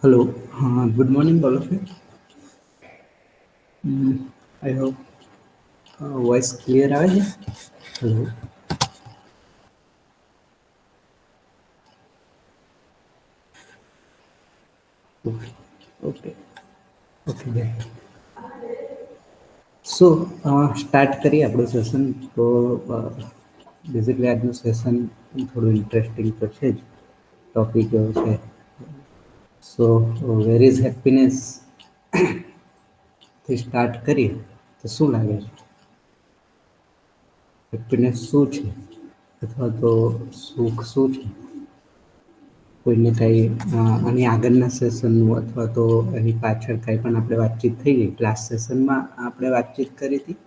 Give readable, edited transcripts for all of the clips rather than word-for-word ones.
Hello, good morning, all of you. I hope voice clear આવે છે. Hello. Okay. Okay. Okay. Great. સો start કરીએ આપણું session તો basically આજનું સેશન થોડું ઇન્ટરેસ્ટિંગ તો છે જ ટોપિક એવો છે સો વેર ઇઝ હેપીનેસ થી સ્ટાર્ટ કરીએ તો શું લાગે છે હેપીનેસ શું છે અથવા તો સુખ શું છે કોઈને કંઈ આની આગળના સેશનનું અથવા તો એની પાછળ કંઈ પણ આપણે વાતચીત થઈ ગઈ ક્લાસ સેશનમાં આપણે વાતચીત કરી હતી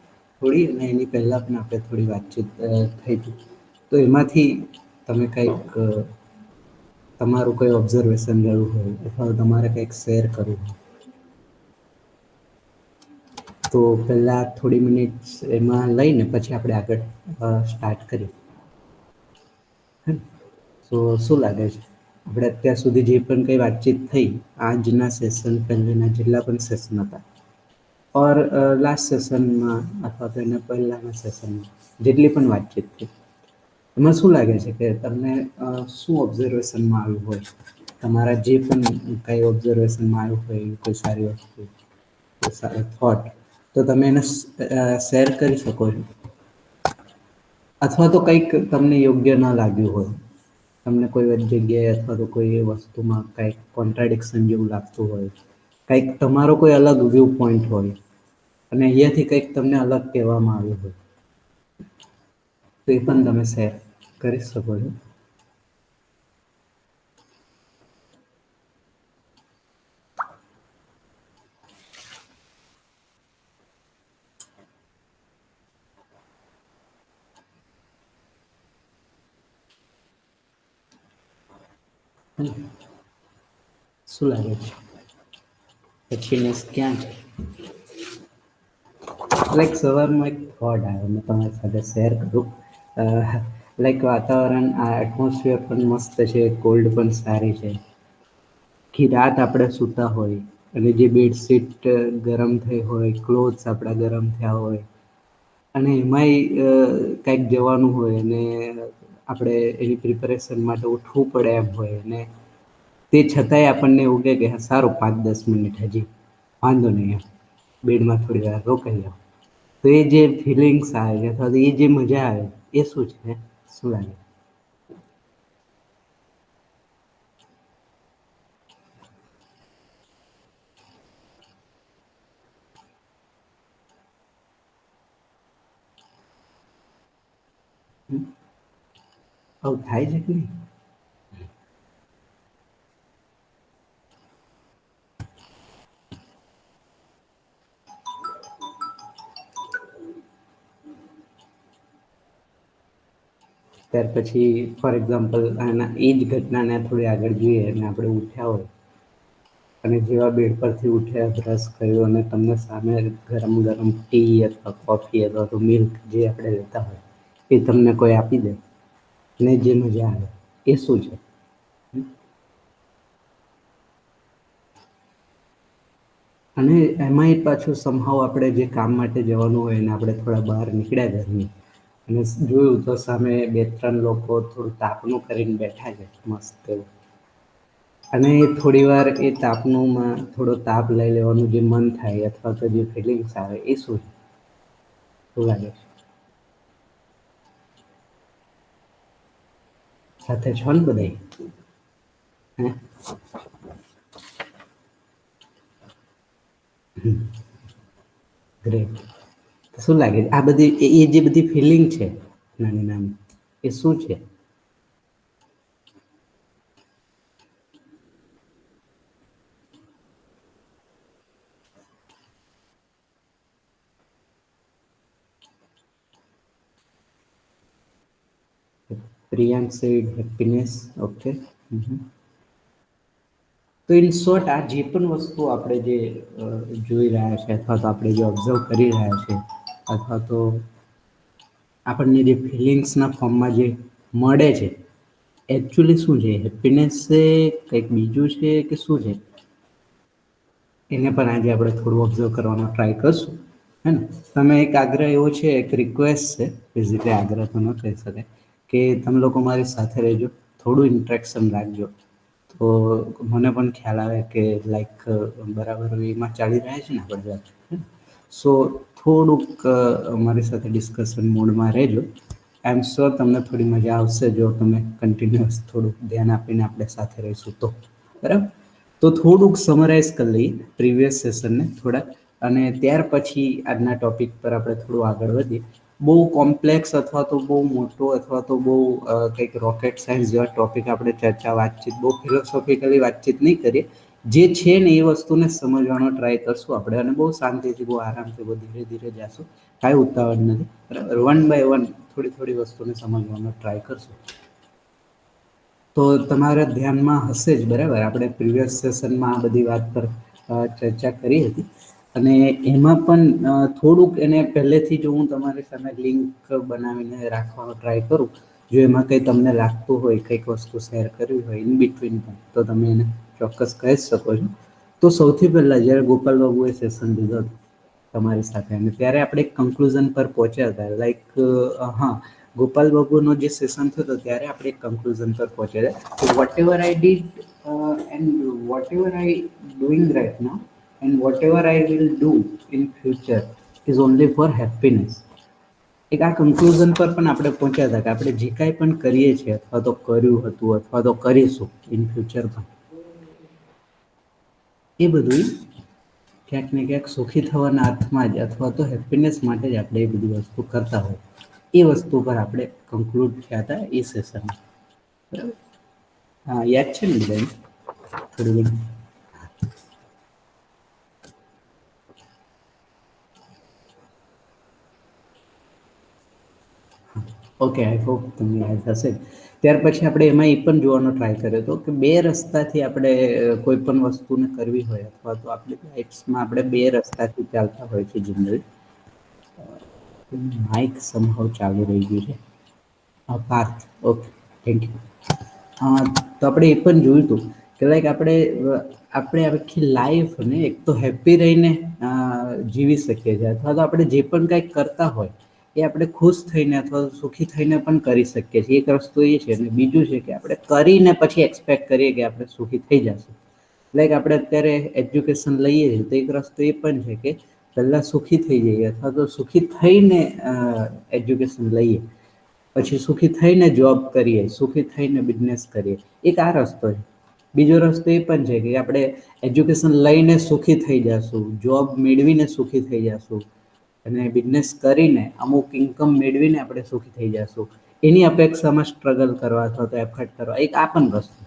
થોડી અને એની પહેલાં પણ આપણે થોડી વાતચીત થઈ હતી તો એમાંથી તમે કંઈક તમારું કોઈ ઓબ્ઝર્વેશન લેવું હોય અથવા તમારે કંઈક શેર કરવું હોય તો પહેલાં થોડી મિનિટ્સ એમાં લઈને પછી આપણે આગળ સ્ટાર્ટ કરીએ તો શું લાગે છે આપણે અત્યાર સુધી જે પણ કંઈ વાતચીત થઈ આજના સેશન પહેલાંના જેટલા પણ સેશન હતા ઓર લાસ્ટ સેશનમાં અથવા તો એના પહેલાંના સેશનમાં જેટલી પણ વાતચીત થઈ એમાં શું લાગે છે કે તમને શું ઓબ્ઝર્વેશનમાં આવ્યું હોય તમારા જે પણ કંઈ ઓબ્ઝર્વેશનમાં આવ્યું હોય કોઈ સારી વસ્તુ કોઈ સારો થોટ તો તમે એને શેર કરી શકો છો અથવા તો કંઈક તમને યોગ્ય ન લાગ્યું હોય તમને કોઈ જગ્યાએ અથવા તો કોઈ એ વસ્તુમાં કંઈક કોન્ટ્રાડિક્શન જેવું લાગતું હોય કંઈક તમારો કોઈ અલગ વ્યૂ પોઈન્ટ હોય અને અહીંયાથી કંઈક તમને અલગ કહેવામાં આવ્યું હોય તો એ પણ તમે શેર કરી શકો છો શું લાગે છે હેપીનેસ ક્યાં છે લાઈક સવારમાં એક થોટ આવ્યો મેં તમારી સાથે શેર કરું લાઈક વાતાવરણ આ એટમોસ્ફિયર પણ મસ્ત છે કોલ્ડ પણ સારી છે આખી રાત આપણે સૂતા હોય અને જે બેડશીટ ગરમ થઈ હોય ક્લોથ્સ આપણા ગરમ થયા હોય અને એમાંય કંઈક જવાનું હોય અને આપણે એની પ્રિપેરેશન માટે ઉઠવું પડે એમ હોય ને તે છતાંય આપણને એવું કહે કે હા સારું 5-10 મિનિટ હજી વાંધો નહીં એમ બેડમાં થોડી વાર રોકાઈ જાઓ તો એ જે ફિલિંગ્સ આવે છે અથવા તો એ જે મજા આવે એ શું છે શું લાગે આવું થાય છે કે નહીં ત્યાર પછી ફોર એક્ઝામ્પલ આના એ જ ઘટનાને થોડી આગળ જોઈએ અને આપણે ઉઠ્યા હોય અને જેવા બેડ પરથી ઉઠ્યા બ્રશ કર્યો અને તમને સામે ગરમ ગરમ ટી અથવા કોફી અથવા તો મિલ્ક જે આપણે લેતા હોય એ તમને કોઈ આપી દે ને જે મજા આવે એ શું છે અને એમાંય પાછું સમહાવ આપણે જે કામ માટે જવાનું હોય ને આપણે થોડા બહાર નીકળ્યા ઘરની અને જોયું તો સામે 2-3 લોકો થોડું તાપણું કરીને બેઠા છે મસ્ત એવું અને થોડી વાર એ તાપનુંમાં થોડો તાપ લઈ લેવાનું જે મન થાય અથવા તો જે ફિલિંગ્સ આવે એ શું છે શું લાગે છે સાથે છો ને બધાય હે ગ્રેટ શું લાગે છે આ બધી એ જે બધી ફિલિંગ છે નાની નાની એ શું છે પ્રિયાંક સેડ હેપીનેસ ઓકે તો ઇન શોર્ટ આ જે પણ વસ્તુ આપણે જે જોઈ રહ્યા છે અથવા તો આપણે જે ઓબ્ઝર્વ કરી રહ્યા છે અથવા તો આપણને જે ફિલિંગ્સના ફોર્મમાં જે મળે છે એકચ્યુઅલી શું છે હેપીનેસ છે કંઈક બીજું છે કે શું છે એને પણ આજે આપણે થોડું ઓબ્ઝર્વ કરવાનો ટ્રાય કરશું. હે ને, તમે એક આગ્રહ એવો છે, એક રિક્વેસ્ટ છે, બેઝિકલી આગ્રહ તો ન કહી શકાય, કે તમે લોકો મારી સાથે રહેજો, થોડું ઇન્ટરેક્શન રાખજો. તો મને પણ ખ્યાલ આવે કે લાઈક બરાબર એમાં ચાલી રહ્યા છે ને આપણે. સો થોડુંક અમારી સાથે ડિસ્કશન મોડમાં રહેજો. આઈ એમ શ્યોર તમને થોડી મજા આવશે જો તમે કન્ટિન્યુઅસ થોડુંક ધ્યાન આપીને આપણે સાથે રહીશું તો. બરાબર, તો થોડુંક સમરાઈઝ કરી લઈએ પ્રીવિયસ સેશનને થોડાક, અને ત્યાર પછી આજના ટોપિક પર આપણે થોડું આગળ વધીએ. બહુ કોમ્પ્લેક્સ અથવા તો બહુ મોટો અથવા તો બહુ કંઈક રોકેટ સાયન્સ જેવા ટોપિક આપણે ચર્ચા વાતચીત બહુ ફિલોસોફિકલી વાતચીત નહીં કરીએ. જે છે ને એ વસ્તુને સમજવાનો ટ્રાય કરશું આપણે, અને બહુ શાંતિથી બહુ આરામથી બહુ ધીરે ધીરે જાશું. કાંઈ ઉતાવળ નથી, બરાબર, વન બાય વન થોડી થોડી વસ્તુને સમજવાનો ટ્રાય કરશું. તો તમારા ધ્યાનમાં હશે જ, બરાબર, આપણે પ્રીવિયસ સેશનમાં આ બધી વાત પર ચર્ચા કરી હતી. અને એમાં પણ થોડુંક એને પહેલેથી જો હું તમારી સામે લિંક બનાવીને રાખવાનો ટ્રાય કરું, જો એમાં કંઈ તમને લાગતું હોય કંઈક વસ્તુ શેર કરવી હોય ઇન બિટવીન, તો તમે એને ચોક્કસ કહી જ શકો છો. તો સૌથી પહેલા જ્યારે ગોપાલ બાબુએ સેશન લીધો હતો તમારી સાથે, અને ત્યારે આપણે એક કન્ક્લુઝન પર પહોંચ્યા હતા, લાઈક હા, ગોપાલ બાબુનો જે સેશન થતો ત્યારે આપણે એક કન્ક્લુઝન પર પહોંચ્યા હતા, whatever I did and whatever I doing right now and whatever I will do in future is only for happiness. એક આ કન્ક્લુઝન પર પણ આપણે પહોંચ્યા હતા કે આપણે જે કાંઈ પણ કરીએ છીએ, અથવા તો કર્યું હતું અથવા તો કરીશું ઇન ફ્યુચરમાં, એ બધું ક્યાંક ને ક્યાંક સુખી થવાના અર્થમાં જ અથવા તો હેપીનેસ માટે જ આપણે એ બધી વસ્તુ કરતા હોય. એ વસ્તુ પર આપણે કન્ક્લુડ થયા હતા એ સેશનમાં, બરાબર. હા, યાદ છે ને બેન થોડું ઘણું? ઓકે, આઈ હોપ તમને યાદ હશે. ત્યાર પછી આપણે એમાં એ પણ જોવાનો ટ્રાય કર્યો હતો કે બે રસ્તાથી આપણે કોઈ પણ વસ્તુને કરવી હોય, અથવા તો આપણી લાઈફ્સમાં આપણે બે રસ્તાથી ચાલતા હોય છે જનરલી. માઇક સમહાવ ચાલુ રહી ગયું છે. Parth, okay, thank you. હા, તો આપણે એ પણ જોયું હતું કે લાઈક આપણે આખી લાઈફને એક તો હેપી રહીને જીવી શકીએ છીએ, અથવા તો આપણે જે પણ કંઈક કરતા હોય એ આપણે ખુશ થઈને અથવા સુખી થઈને પણ કરી શકીએ છીએ. એક રસ્તો એ છે, અને બીજું છે કે આપણે કરીને પછી એક્સપેક્ટ કરીએ કે આપણે સુખી થઈ જશું. લાઈક આપણે અત્યારે એજ્યુકેશન લઈએ છીએ તો એક રસ્તો એ પણ છે કે પહેલાં સુખી થઈ જઈએ, અથવા તો સુખી થઈને એજ્યુકેશન લઈએ, પછી સુખી થઈને જોબ કરીએ, સુખી થઈને બિઝનેસ કરીએ, એક આ રસ્તો છે. બીજો રસ્તો એ પણ છે કે આપણે એજ્યુકેશન લઈને સુખી થઈ જશું, જોબ મેળવીને સુખી થઈ જશું, અને બિઝનેસ કરીને અમુક ઇન્કમ મેળવીને આપણે સુખી થઈ જશું. એની અપેક્ષામાં સ્ટ્રગલ કરવા અથવા તો એફર્ટ કરવા, એક આ પણ વસ્તુ.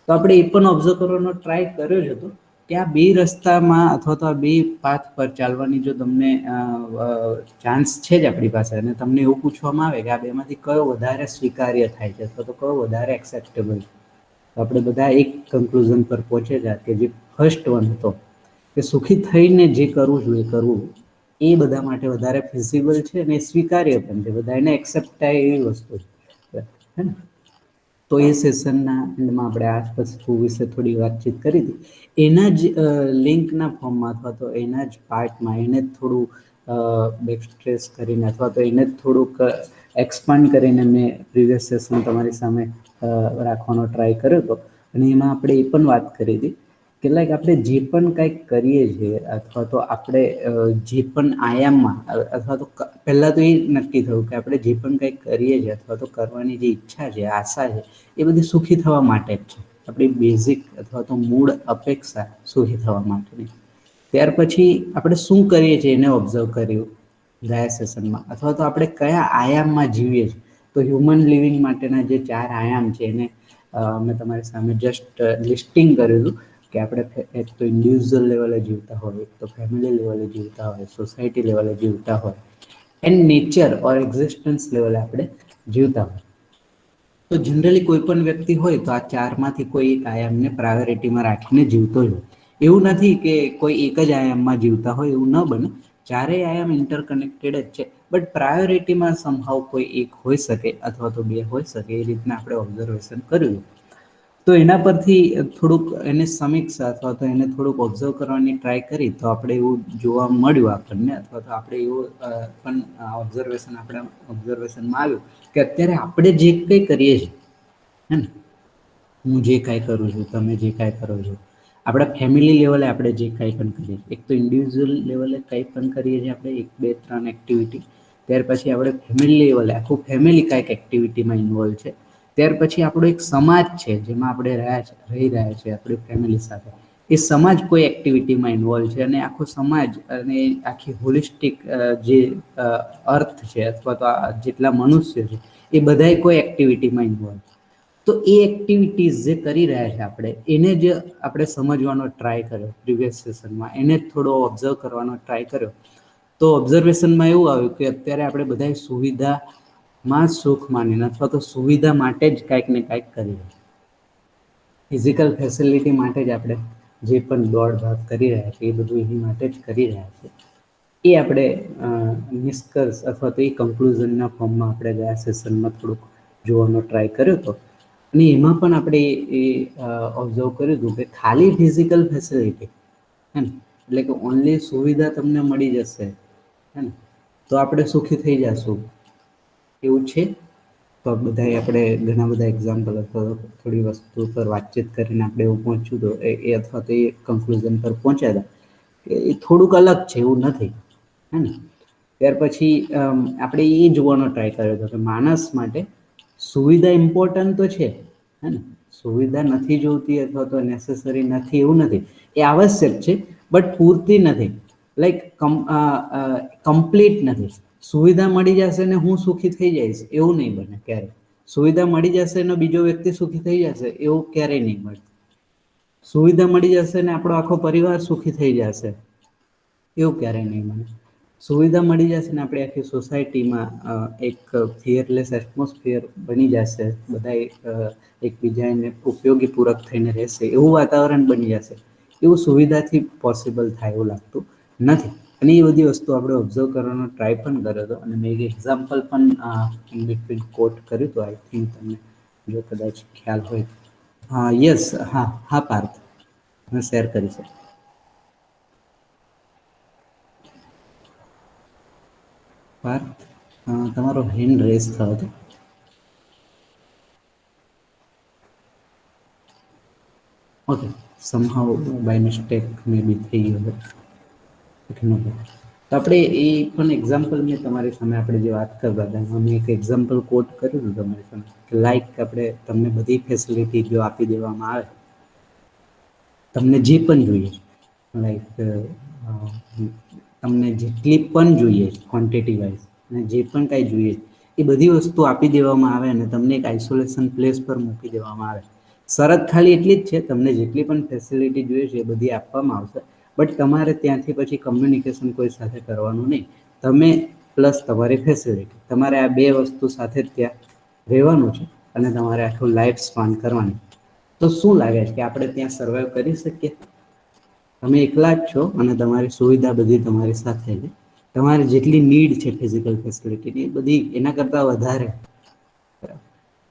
તો આપણે એ પણ ઓબ્ઝર્વ કરવાનો ટ્રાય કર્યો જ હતો કે આ બે રસ્તામાં અથવા તો આ બે પાથ પર ચાલવાની જો તમને ચાન્સ છે જ આપણી પાસે, અને તમને એવું પૂછવામાં આવે કે આ બેમાંથી કયો વધારે સ્વીકાર્ય થાય છે, અથવા તો કયો વધારે એક્સેપ્ટેબલ છે, તો આપણે બધા એક કન્ક્લુઝન પર પહોંચેલા કે જે ફર્સ્ટ વન હતો કે સુખી થઈને જે કરવું જોઈએ એ કરવું, એ બધા માટે વધારે ફિઝિબલ છે અને સ્વીકાર્ય પણ છે, બધા એને એક્સેપ્ટ થાય એવી વસ્તુ છે, હે ને. તો એ સેશનના એન્ડમાં આપણે આ વસ્તુ વિશે થોડી વાતચીત કરી હતી. એના જ લિંકના ફોર્મમાં અથવા તો એના જ પાર્ટમાં એને જ થોડું બેક સ્ટ્રેસ કરીને અથવા તો એને જ થોડુંક એક્સપાન્ડ કરીને મેં પ્રીવિયસ સેશન તમારી સામે રાખવાનો ટ્રાય કર્યો હતો. અને એમાં આપણે એ પણ વાત કરી હતી કે લાઈક આપણે જે પણ કંઈક કરીએ છીએ, અથવા તો આપણે જે પણ આયામમાં, અથવા તો પહેલાં તો એ નક્કી થયું કે આપણે જે પણ કંઈક કરીએ છીએ અથવા તો કરવાની જે ઈચ્છા છે, આશા છે, એ બધી સુખી થવા માટે જ છે. આપણી બેઝિક અથવા તો મૂળ અપેક્ષા સુખી થવા માટેની. ત્યાર પછી આપણે શું કરીએ છીએ એને ઓબ્ઝર્વ કર્યું ગયા સેશનમાં, અથવા તો આપણે કયા આયામમાં જીવીએ છીએ. તો હ્યુમન લિવિંગ માટેના જે 4 આયામ છે એને મેં તમારી સામે જસ્ટ લિસ્ટિંગ કર્યું હતું કે આપણે એક તો ઇન્ડિવિજ્યુઅલ લેવલે જીવતા હોય, એક તો ફેમિલી લેવલે જીવતા હોય, સોસાયટી લેવલે જીવતા હોય, એન્ડ નેચર ઓર એક્ઝિસ્ટન્સ લેવલે આપણે જીવતા હોય. તો જનરલી કોઈ પણ વ્યક્તિ હોય તો આ 4માંથી કોઈ એક આયામને પ્રાયોરિટીમાં રાખીને જીવતો જ હોય. એવું નથી કે કોઈ એક જ આયામમાં જીવતા હોય, એવું ન બને. ચારેય આયામ ઇન્ટરકનેક્ટેડ જ છે, બટ પ્રાયોરિટીમાં સમહાવ કોઈ એક હોઈ શકે અથવા તો બે હોઈ શકે, એ રીતના આપણે ઓબ્ઝર્વેશન કર્યું. તો એના પરથી થોડુંક એને સમીક્ષા અથવા તો એને થોડુંક ઓબ્ઝર્વ કરવાની ટ્રાય કરી તો આપણે એવું જોવા મળ્યું આપણને, અથવા તો આપણે એવું પણ ઓબ્ઝર્વેશનમાં આવ્યું કે અત્યારે આપણે જે કંઈ કરીએ છીએ, હે ને, હું જે કાંઈ કરું છું, તમે જે કાંઈ કરો છો, આપણા ફેમિલી લેવલે આપણે જે કાંઈ પણ કરીએ, એક તો ઇન્ડિવિજ્યુઅલ લેવલે કંઈ પણ કરીએ છીએ આપણે, એક બે ત્રણ એક્ટિવિટી, ત્યાર પછી આપણે ફેમિલી લેવલે આખું ફેમિલી કાંઈક એક્ટિવિટીમાં ઇન્વોલ્વ છે, ત્યાર પછી આપણો એક સમાજ છે જેમાં આપણે રહી રહ્યા છીએ આપણી ફેમિલી સાથે, એ સમાજ કોઈ એક્ટિવિટીમાં ઇન્વોલ્વ છે, અને આખો સમાજ અને આખી હોલિસ્ટિક જે અર્થ છે અથવા તો જેટલા મનુષ્ય છે એ બધાય કોઈ એક્ટિવિટીમાં ઇન્વોલ્વ છે. તો એ એક્ટિવિટીઝ જે કરી રહ્યા છે આપણે, એને જ આપણે સમજવાનો ટ્રાય કર્યો પ્રિવિયસ સેશનમાં, એને જ થોડો ઓબ્ઝર્વ કરવાનો ટ્રાય કર્યો, તો ઓબ્ઝર્વેશનમાં એવું આવ્યું કે અત્યારે આપણે બધા સુવિધામાં જ સુખ માનીને અથવા તો સુવિધા માટે જ કાંઈક ને કાંઈક કરીએ. ફિઝિકલ ફેસિલિટી માટે જ આપણે જે પણ દોડ ભાગ કરી રહ્યા છીએ એ બધું એની માટે જ કરી રહ્યા છીએ. એ આપણે નિષ્કર્ષ અથવા તો એ કન્ક્લુઝનના ફોર્મમાં આપણે ગયા સેશનમાં થોડુંક જોવાનો ટ્રાય કર્યો હતો. અને એમાં પણ આપણે એ ઓબ્ઝર્વ કર્યું હતું કે ખાલી ફિઝિકલ ફેસિલિટી, હે ને, એટલે કે ઓનલી સુવિધા તમને મળી જશે, હે ને, તો આપણે સુખી થઈ જશું એવું છે? તો બધાએ આપણે ઘણા બધા એક્ઝામ્પલ અથવા થોડી વસ્તુ પર વાતચીત કરીને આપણે એવું પહોંચ્યું હતું અથવા તો એ કન્ક્લુઝન પર પહોંચ્યા હતા કે એ થોડુંક અલગ છે, એવું નથી, હે ને. ત્યાર પછી આપણે એ જોવાનો ટ્રાય કર્યો હતો કે માણસ માટે સુવિધા ઇમ્પોર્ટન્ટ તો છે, હે ને, સુવિધા નથી જોતી અથવા તો નેસેસરી નથી એવું નથી, એ આવશ્યક છે, બટ પૂરતી નથી, લાઈક કમ્પ્લીટ નથી. સુવિધા મળી જશે ને હું સુખી થઈ જઈશ એવું નહીં બને ક્યારે. સુવિધા મળી જશે ને બીજો વ્યક્તિ સુખી થઈ જશે એવું ક્યારેય નહીં મળે. સુવિધા મળી જશે ને આપણો આખો પરિવાર સુખી થઈ જશે એવું ક્યારેય નહીં બને. સુવિધા મળી જશે ને આપણે આખી સોસાયટીમાં એક ફિયરલેસ એટમોસ્ફિયર બની જશે, બધા એકબીજાને ઉપયોગી પૂરક થઈને રહેશે એવું વાતાવરણ બની જશે, એવું સુવિધાથી પોસિબલ થાય એવું લાગતું નથી. અને એ બધી વસ્તુ આપણે ઓબ્ઝર્વ કરવાનો ટ્રાય પણ કર્યો હતો, અને મેં એક એક્ઝામ્પલ પણ ઇન બિટવીન કોટ કર્યું હતું. આઈ થિંક તમને જો કદાચ ખ્યાલ હોય. હા, યસ, હા હા પાર્થ, હું શેર કરી શકું. પાર્થ, તમારો હેન્ડ રેઝ થયો હતો. ઓકે, સમહાઉ બાય મિસ્ટેક મે બી થઈ ગયું હોય. તો આપણે એ પણ એક્ઝામ્પલ મેં તમારી સામે આપણે જે વાત કરતા હતા અમે એક એક્ઝામ્પલ કોટ કર્યું હતું તમારી સામે, લાઈક આપણે તમને બધી ફેસિલિટી જો આપી દેવામાં આવે, તમને જે પણ જોઈએ, લાઈક તમને જેટલી પણ જોઈએ ક્વોન્ટિટી વાઇઝ અને જે પણ કાંઈ જોઈએ એ બધી વસ્તુ આપી દેવામાં આવે અને તમને એક આઇસોલેશન પ્લેસ પર મૂકી દેવામાં આવે. શરત ખાલી એટલી જ છે, તમને જેટલી પણ ફેસિલિટી જોઈએ છે એ બધી આપવામાં આવશે, બટ તમારે ત્યાંથી પછી કમ્યુનિકેશન કોઈ સાથે કરવાનું નહીં. તમે પ્લસ તમારી ફેસિલિટી, તમારે આ બે વસ્તુ સાથે જ ત્યાં રહેવાનું છે અને તમારે આખું લાઈફ સ્પાન કરવાનું. તો શું લાગે છે કે આપણે ત્યાં સર્વાઈવ કરી શકીએ? તમે એકલા જ છો અને તમારી સુવિધા બધી તમારી સાથે છે, તમારે જેટલી નીડ છે ફિઝિકલ ફેસિલિટીની એ બધી એના કરતાં વધારે,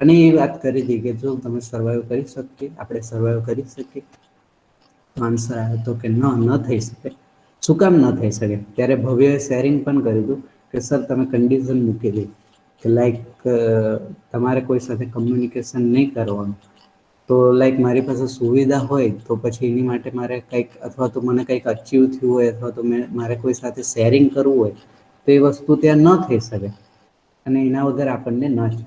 અને એ વાત કરી હતી કે જો તમે સર્વાઈવ કરી શકીએ, આપણે સર્વાઈવ કરી શકીએ? તો આન્સર આવ્યો હતો કે ન થઈ શકે. શું કામ ન થઈ શકે? ત્યારે ભવ્યએ શેરિંગ પણ કર્યું હતું કે સર તમે કન્ડિશન મૂકી હતી કે લાઈક તમારે કોઈ સાથે કમ્યુનિકેશન નહીં કરવાનું, તો લાઈક મારી પાસે સુવિધા હોય તો પછી એની માટે મારે કંઈક અથવા તો મને કંઈક અચીવ થયું હોય અથવા તો મારે કોઈ સાથે શેરિંગ કરવું હોય તો એ વસ્તુ ત્યાં ન થઈ શકે, અને એના વગર આપણને ન જ.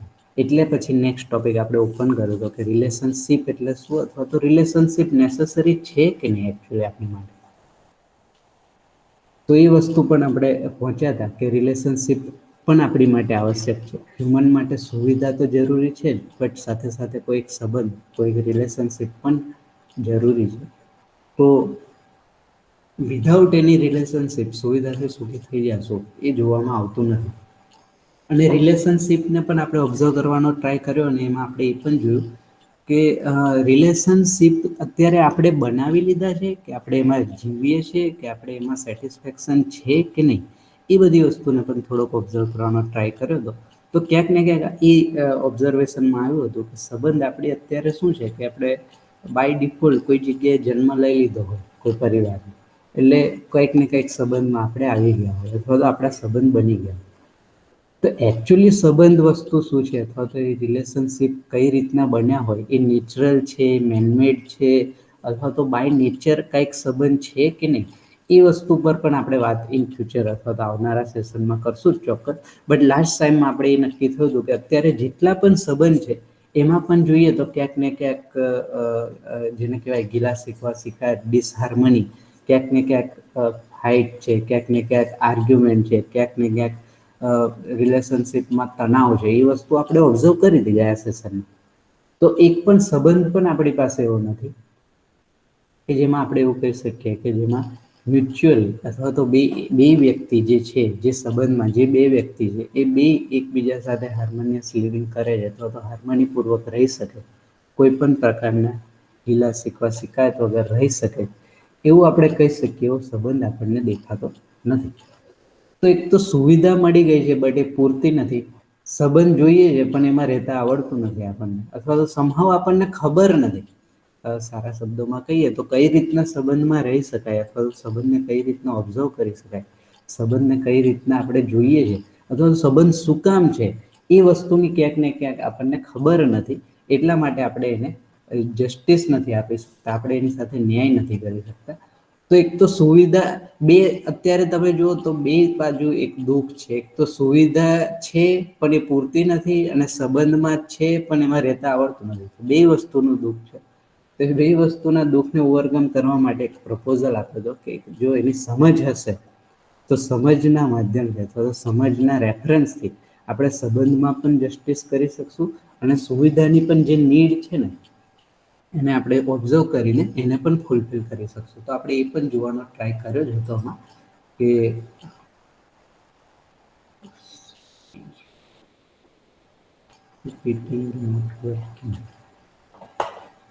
એટલે પછી નેક્સ્ટ ટોપિક આપણે ઓપન કર્યો હતો કે રિલેશનશિપ એટલે શું, અથવા તો રિલેશનશિપ નેસેસરી છે કે નહીં એકચ્યુઅલી આપણી માટે. તો એ વસ્તુ પણ આપણે પહોંચ્યા હતા કે રિલેશનશિપ પણ આપણી માટે આવશ્યક છે. હ્યુમન માટે સુવિધા તો જરૂરી છે જ, બટ સાથે સાથે કોઈક સંબંધ, કોઈક રિલેશનશિપ પણ જરૂરી છે. તો વિધાઉટ એની રિલેશનશિપ સુવિધાથી સુખી થઈ જશો એ જોવામાં આવતું નથી. અને રિલેશનશિપને પણ આપણે ઓબ્ઝર્વ કરવાનો ટ્રાય કર્યો અને એમાં આપણે એ પણ જોયું કે રિલેશનશિપ અત્યારે આપણે બનાવી લીધા છે કે આપણે એમાં જીવીએ છીએ કે આપણે એમાં સેટિસ્ફેક્શન છે કે નહીં, એ બધી વસ્તુને પણ થોડોક ઓબ્ઝર્વ કરવાનો ટ્રાય કર્યો હતો. તો ક્યાંક ને ક્યાંક એ ઓબ્ઝર્વેશનમાં આવ્યું હતું કે સંબંધ આપણી અત્યારે શું છે કે આપણે બાય ડિફોલ્ટ કોઈ જગ્યાએ જન્મ લઈ લીધો હોય કોઈ પરિવારનો, એટલે કંઈક ને કંઈક સંબંધમાં આપણે આવી ગયા હોય અથવા તો આપણા સંબંધ બની ગયા. તો એકચ્યુઅલી સંબંધ વસ્તુ શું છે અથવા તો એ રિલેશનશિપ કઈ રીતના બન્યા હોય, એ નેચરલ છે, મેનમેડ છે, અથવા તો બાય નેચર કંઈક સંબંધ છે કે નહીં, એ વસ્તુ પર પણ આપણે વાત ઇન ફ્યુચર અથવા તો આવનારા સેશનમાં કરશું જ ચોક્કસ. બટ લાસ્ટ ટાઈમમાં આપણે એ નક્કી થયું હતું કે અત્યારે જેટલા પણ સંબંધ છે એમાં પણ જોઈએ તો ક્યાંક ને ક્યાંક જેને કહેવાય ગીલા શીખવા શીખાય ડિસહાર્મની, ક્યાંક ને ક્યાંક ફાઇટ છે, ક્યાંક ને ક્યાંક આર્ગ્યુમેન્ટ છે, ક્યાંક ને ક્યાંક રિલેશનશિપમાં તણાવ છે, એ વસ્તુ આપણે ઓબ્ઝર્વ કરી હતી ગયા સેશનમાં. તો એક પણ સંબંધ પણ આપણી પાસે એવો નથી કે જેમાં આપણે એવું કહી શકીએ કે જેમાં મ્યુચ્યુઅલ અથવા તો બે વ્યક્તિ જે છે, જે સંબંધમાં જે બે વ્યક્તિ છે એ બે એકબીજા સાથે હાર્મોનિયસ લિવિંગ કરે છે અથવા તો હાર્મોનીપૂર્વક રહી શકે, કોઈ પણ પ્રકારના ગીલા શીખવા શિકાયત વગર રહી શકે, એવું આપણે કહી શકીએ એવો સંબંધ આપણને દેખાતો નથી. તો એક તો સુવિધા મળી ગઈ છે બટ એ પૂરતી નથી. સંબંધ જોઈએ છે પણ એમાં રહેતા આવડતું નથી આપણને, અથવા તો સમહાવ આપણને ખબર નથી. સારા શબ્દોમાં કહીએ તો કઈ રીતના સંબંધમાં રહી શકાય અથવા તો સંબંધને કઈ રીતના ઓબ્ઝર્વ કરી શકાય, સંબંધને કઈ રીતના આપણે જોઈએ છે અથવા તો સંબંધ શું કામ છે, એ વસ્તુની ક્યાંક ને ક્યાંક આપણને ખબર નથી. એટલા માટે આપણે એને જસ્ટિસ નથી આપી શકતા, આપણે એની સાથે ન્યાય નથી કરી શકતા. તો એક તો સુવિધા બે, અત્યારે તમે જુઓ તો બે બાજુ એક દુઃખ છે. એક તો સુવિધા છે પણ એ પૂરતી નથી, અને સંબંધમાં છે પણ એમાં રહેતા આવડતું નથી. બે વસ્તુનું દુઃખ છે. તો એ બે વસ્તુના દુઃખને ઓવરકમ કરવા માટે એક પ્રપોઝલ આપ્યો હતો કે જો એની સમજ હશે તો સમજના માધ્યમથી અથવા તો સમજના રેફરન્સથી આપણે સંબંધમાં પણ જસ્ટિસ કરી શકશું, અને સુવિધાની પણ જે નીડ છે ને એને આપણે ઓબ્ઝર્વ કરીને એને પણ ફૂલફિલ કરી શકશું. તો આપણે એ પણ જોવાનો ટ્રાય કર્યો જ હતો આમાં કે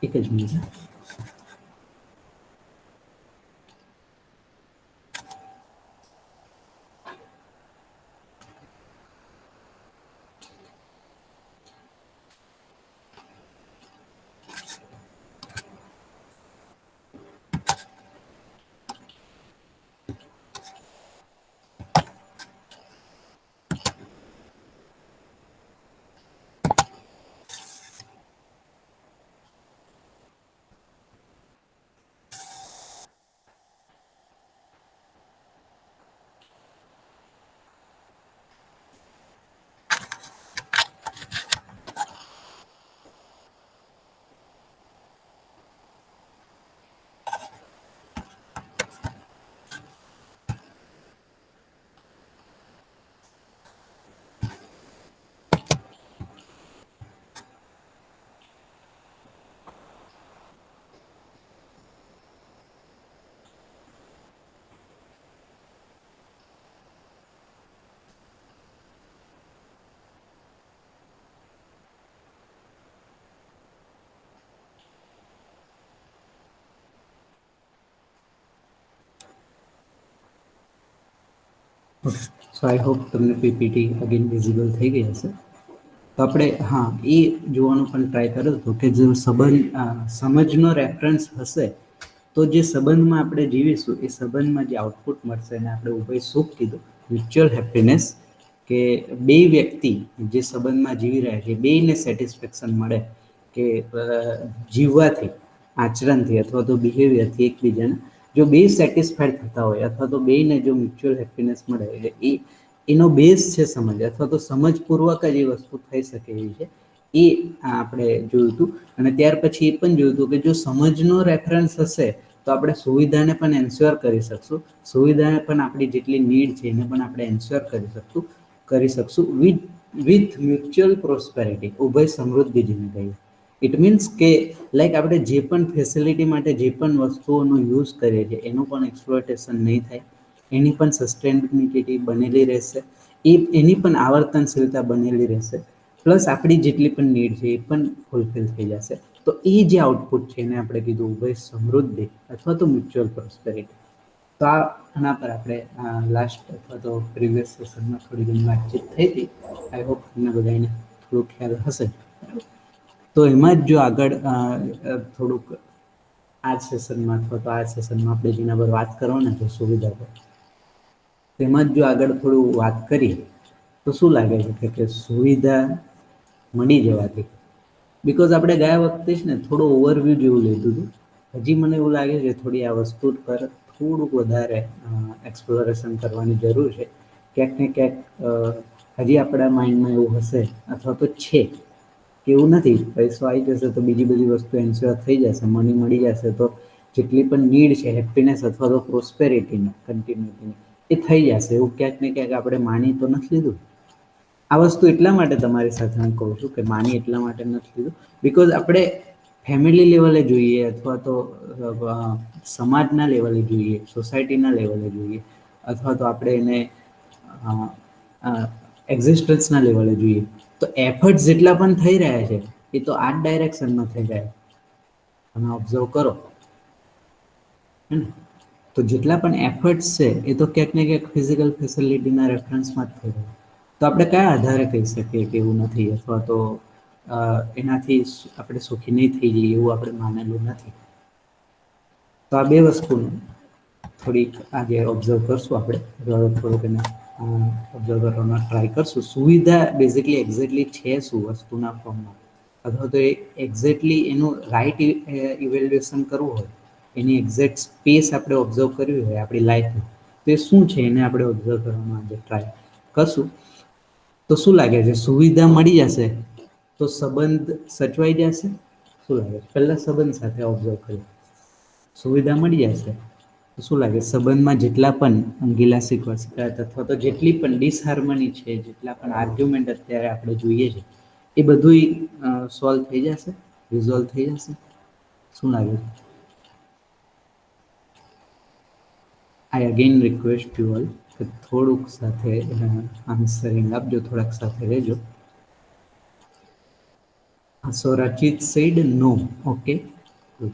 એક જ minute. Okay, so I hope તમને પીપીટી અગેન વિઝિબલ થઈ ગઈ હશે. તો આપણે હા એ જોવાનો પણ ટ્રાય કર્યો હતો કે જો સમજનો રેફરન્સ હશે તો જે સંબંધમાં આપણે જીવીશું એ સંબંધમાં જે આઉટપુટ મળશે એને આપણે ઉભય સુખ કીધું, મ્યુચ્યુઅલ હેપીનેસ, કે બે વ્યક્તિ જે સંબંધમાં જીવી રહ્યા છે બેયને સેટિસ્ફેક્શન મળે કે જીવવાથી, આચરણથી અથવા તો બિહેવિયરથી એકબીજાને જો બે સેટિસ્ફાઈડ થતા હોય અથવા તો બેને જો મ્યુચ્યુઅલ હેપીનેસ મળે એટલે એનો બેઝ છે સમજ, અથવા તો સમજપૂર્વક જ એ વસ્તુ થઈ શકે એવી છે. એ આપણે જોયું હતું. અને ત્યાર પછી એ પણ જોયું હતું કે જો સમજનો રેફરન્સ હશે તો આપણે સુવિધાને પણ એન્શ્યોર કરી શકશું, સુવિધાને પણ આપણી જેટલી નીડ છે એને પણ આપણે એન્શ્યોર કરી શકશું વિથ મ્યુચ્યુઅલ પ્રોસ્પેરિટી, ઉભય સમૃદ્ધિ જેને કહીએ. ઇટ મીન્સ કે લાઈક આપણે જે પણ ફેસિલિટી માટે જે પણ વસ્તુઓનો યુઝ કરીએ છીએ એનું પણ એક્સપ્લોટેશન નહીં થાય, એની પણ સસ્ટેનેબિલિટી બનેલી રહેશે, એની પણ આવર્તનશીલતા બનેલી રહેશે, પ્લસ આપણી જેટલી પણ નીડ છે એ પણ ફૂલફિલ થઈ જશે. તો એ જે આઉટપુટ છે એને આપણે કીધું ઉભય સમૃદ્ધિ અથવા તો મ્યુચ્યુઅલ પ્રોસ્પેરિટી. તો આના પર આપણે લાસ્ટ અથવા તો પ્રીવિયસ સેશનમાં થોડી ઘણી વાતચીત થઈ હતી. આઈ હોપ તમને બધાને થોડું ખ્યાલ હશે. તો એમાં જ જો આગળ થોડુંક આ સેશનમાં અથવા તો આ સેશનમાં આપણે જેના પર વાત કરવાના છે સુવિધા પર, તેમાં જ જો આગળ થોડું વાત કરીએ તો શું લાગે છે કે સુવિધા મળી જવાથી, બિકોઝ આપણે ગયા વખતે જ ને થોડું ઓવરવ્યૂ જેવું લીધું હતું. હજી મને એવું લાગે છે થોડી આ વસ્તુ પર થોડુંક વધારે એક્સપ્લોરેશન કરવાની જરૂર છે. ક્યાંક ને ક્યાંક હજી આપણા માઇન્ડમાં એવું હશે અથવા તો છે કે એવું નથી પૈસો આવી જશે તો બીજી બધી વસ્તુ એન્શ્યોર થઈ જશે, મની મળી જશે તો જેટલી પણ નીડ છે હેપીનેસ અથવા તો પ્રોસ્પેરિટીની કન્ટિન્યુટીની એ થઈ જશે, એવું ક્યાંક ને ક્યાંક આપણે માની તો નથી લીધું. આ વસ્તુ એટલા માટે તમારી સાથે હું કહું છું કે માની એટલા માટે નથી લીધું બિકોઝ આપણે ફેમિલી લેવલે જોઈએ અથવા તો સમાજના લેવલે જોઈએ, સોસાયટીના લેવલે જોઈએ અથવા તો આપણે એને એક્ઝિસ્ટન્સના લેવલે જોઈએ તો એફર્ટ જેટલા પણ થઈ રહ્યા છે એ તો આ જ ડાયરેક્શનમાં થઈ રહ્યા. તમે ઓબ્ઝર્વ કરો હે ને, તો જેટલા પણ એફર્ટ્સ છે એ તો ક્યાંક ને ક્યાંક ફિઝિકલ ફેસિલિટીના રેફરન્સમાં જ થઈ રહ્યા. તો આપણે કયા આધારે કહી શકીએ કે એવું નથી અથવા તો એનાથી આપણે સુખી નહીં થઈ જઈએ એવું આપણે માનેલું નથી. તો આ બે વસ્તુનું થોડીક આજે ઓબ્ઝર્વ કરશું આપણે, થોડુંક એને ઓબ્ઝર્વ કરવાનો ટ્રાય કરશું. સુવિધા બેઝિકલી એક્ઝેક્ટલી છે શું વસ્તુના ફોર્મમાં, અથવા તો એ એક્ઝેક્ટલી એનું રાઈટ ઇવેલ્યુએશન કરવું હોય, એની એક્ઝેક્ટ સ્પેસ આપણે ઓબ્ઝર્વ કરવી હોય આપણી લાઈફમાં, તો એ શું છે એને આપણે ઓબ્ઝર્વ કરવાનો આજે ટ્રાય કરશું. તો શું લાગે છે સુવિધા મળી જશે તો સંબંધ સચવાઈ જશે? શું લાગે છે? પહેલા સંબંધ સાથે ઓબ્ઝર્વ કરીએ. સુવિધા મળી જશે તો શું લાગે સંબંધમાં જેટલા પણ ગિલા શીખવા શિકાયત અથવા તો જેટલી પણ ડિસહાર્મની છે, જેટલા પણ આર્ગ્યુમેન્ટ અત્યારે આપણે જોઈએ છે એ બધુંય સોલ્વ થઈ જશે, રિઝોલ્વ થઈ જશે? શું લાગે છે? આઈ અગેન રિક્વેસ્ટ યુ ઓલ કે થોડુંક સાથે આન્સરિંગ આપજો, થોડાક સાથે રહેજો. So Rachit said no. Okay. Good.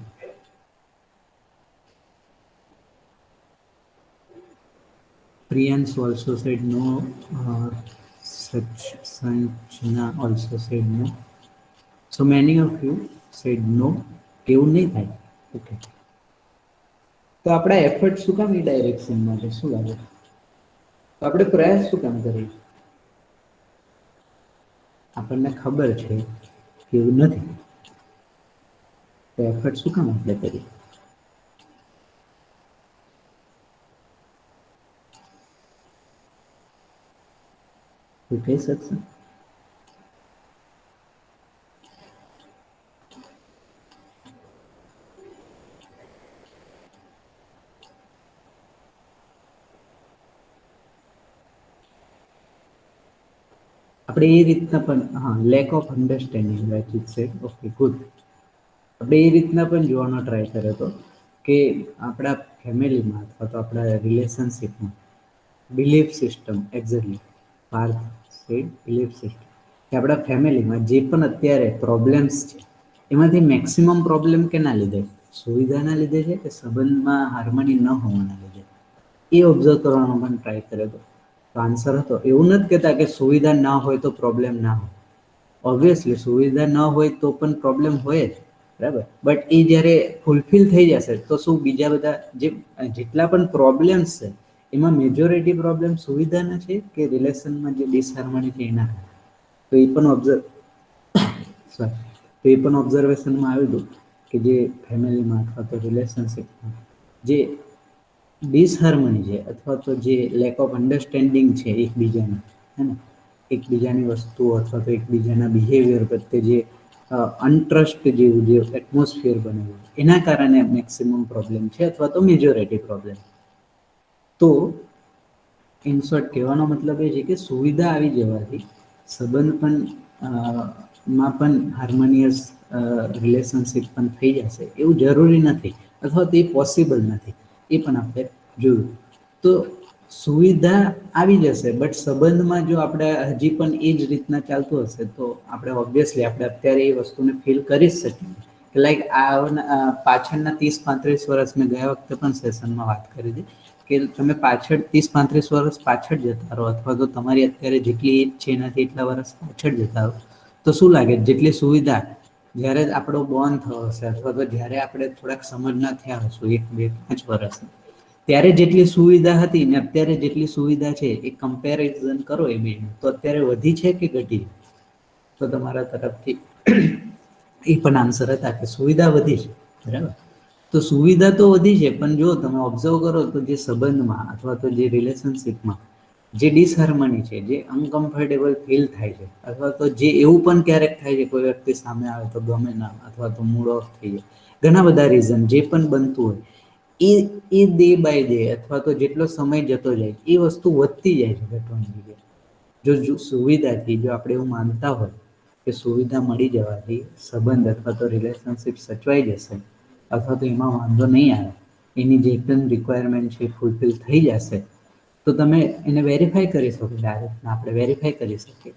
Priyansh also said no. Sanjana also said no. So many of you said no. એવું નહીં થાય. ઓકે, તો આપણા એફર્ટ શું કામ એ ડાયરેક્શનમાં છે? શું લાગે? તો આપણે પ્રયાસ શું કામ કરીએ? આપણને ખબર છે કે એવું નથી, તો એફર્ટ શું કામ આપણે કરીએ? કોઈ કહી શકશે? આપણે એ રીતના પણ lack of understanding right said. Okay, good. આપણે એ રીતના પણ જોવાનો ટ્રાય કર્યો હતો કે આપણા ફેમિલીમાં અથવા તો આપણા રિલેશનશિપમાં belief system, exactly Parth said belief system, કે આપણા ફેમિલીમાં જે પણ અત્યારે પ્રોબ્લેમ્સ છે એમાંથી મેક્સિમમ પ્રોબ્લેમ કેના લીધે? સુવિધાના લીધે છે કે સંબંધમાં હાર્મની ન હોવાના લીધે? એ ઓબ્ઝર્વ કરવાનો પણ ટ્રાય કર્યો હતો. તો આન્સર હતો એવું નથી કહેતા કે સુવિધા ના હોય તો પ્રોબ્લેમ ના હોય. ઓબ્વિયસલી સુવિધા ન હોય તો પણ પ્રોબ્લેમ હોય જ, બરાબર. બટ એ જ્યારે ફૂલફિલ થઈ જશે તો શું બીજા બધા જેટલા પણ પ્રોબ્લેમ્સ છે એમાં મેજોરિટી પ્રોબ્લેમ સુવિધાના છે કે રિલેશનમાં જે ડિસહાર્મની છે એના? તો એ પણ ઓબ્ઝર્વેશનમાં આવ્યું હતું કે જે ફેમિલીમાં અથવા તો રિલેશનશિપમાં જે ડિસહાર્મની છે અથવા તો જે લેક ઓફ અન્ડરસ્ટેન્ડિંગ છે એકબીજાની, હે ને, એકબીજાની વસ્તુઓ અથવા તો એકબીજાના બિહેવિયર પ્રત્યે જે અનટ્રસ્ટ જેવું જે એટમોસ્ફિયર બનેલું, એના કારણે મેક્સિમમ પ્રોબ્લેમ છે અથવા તો મેજોરિટી પ્રોબ્લેમ. તો ઇન શોર્ટ કહેવાનો મતલબ એ છે કે સુવિધા આવી જવાથી સંબંધ પણ માં પણ હાર્મોનિયસ રિલેશનશિપ પણ થઈ જશે એવું જરૂરી નથી, અથવા તો એ પોસિબલ નથી. એ પણ આપણે જોયું. તો સુવિધા આવી જશે બટ સંબંધમાં જો આપણે હજી પણ એ જ રીતના ચાલતું હશે તો આપણે ઓબ્વિયસલી આપણે અત્યારે એ વસ્તુને ફીલ કરી જ શકીએ લાઈક પાછળના 30-35 વર્ષ મેં ગયા વખતે પણ સેશનમાં વાત કરી હતી કે તમે પાછળ 30-35 વર્ષ પાછળ જતા રહો અથવા તો તમારી અત્યારે જેટલી એજ છે એનાથી એટલા વર્ષ પાછળ જતા રહો તો શું લાગે જેટલી સુવિધા જ્યારે આપણો બોર્ન થયો હશે અથવા તો જ્યારે આપણે થોડાક સમજના થયા હશું 1, 2, 5 વર્ષ ત્યારે જેટલી સુવિધા હતી ને અત્યારે જેટલી સુવિધા છે એ કમ્પેરિઝન કરો એ બે તો અત્યારે વધી છે કે ઘટી તો તમારા તરફથી એ પણ આન્સર હતા કે સુવિધા વધી છે બરાબર તો સુવિધા તો વધી છે પણ જો તમે ઓબ્ઝર્વ કરો તો જે સંબંધમાં અથવા તો જે રિલેશનશિપમાં જે ડિસહાર્મની છે જે અનકમ્ફર્ટેબલ ફીલ થાય છે અથવા તો જે એવું પણ ક્યારેક થાય છે કોઈ વ્યક્તિ સામે આવે તો ગમે ના અથવા તો મૂડ ઓફ થઈ જાય ઘણા બધા રીઝન જે પણ બનતું હોય એ ડે બાય ડે અથવા તો જેટલો સમય જતો જાય એ વસ્તુ વધતી જાય છે ઘટવાની જગ્યાએ જો સુવિધાથી જો આપણે એવું માનતા હોય કે સુવિધા મળી જવાથી સંબંધ અથવા તો રિલેશનશીપ સચવાઈ જશે અથવા તો એમાં વાંધો નહીં આવે એની જે એકદમ રિક્વાયરમેન્ટ છે એ ફૂલફિલ થઈ જશે તો તમે એને વેરીફાઈ કરી શકો ડાયરેક્ટ આપણે વેરીફાઈ કરી શકીએ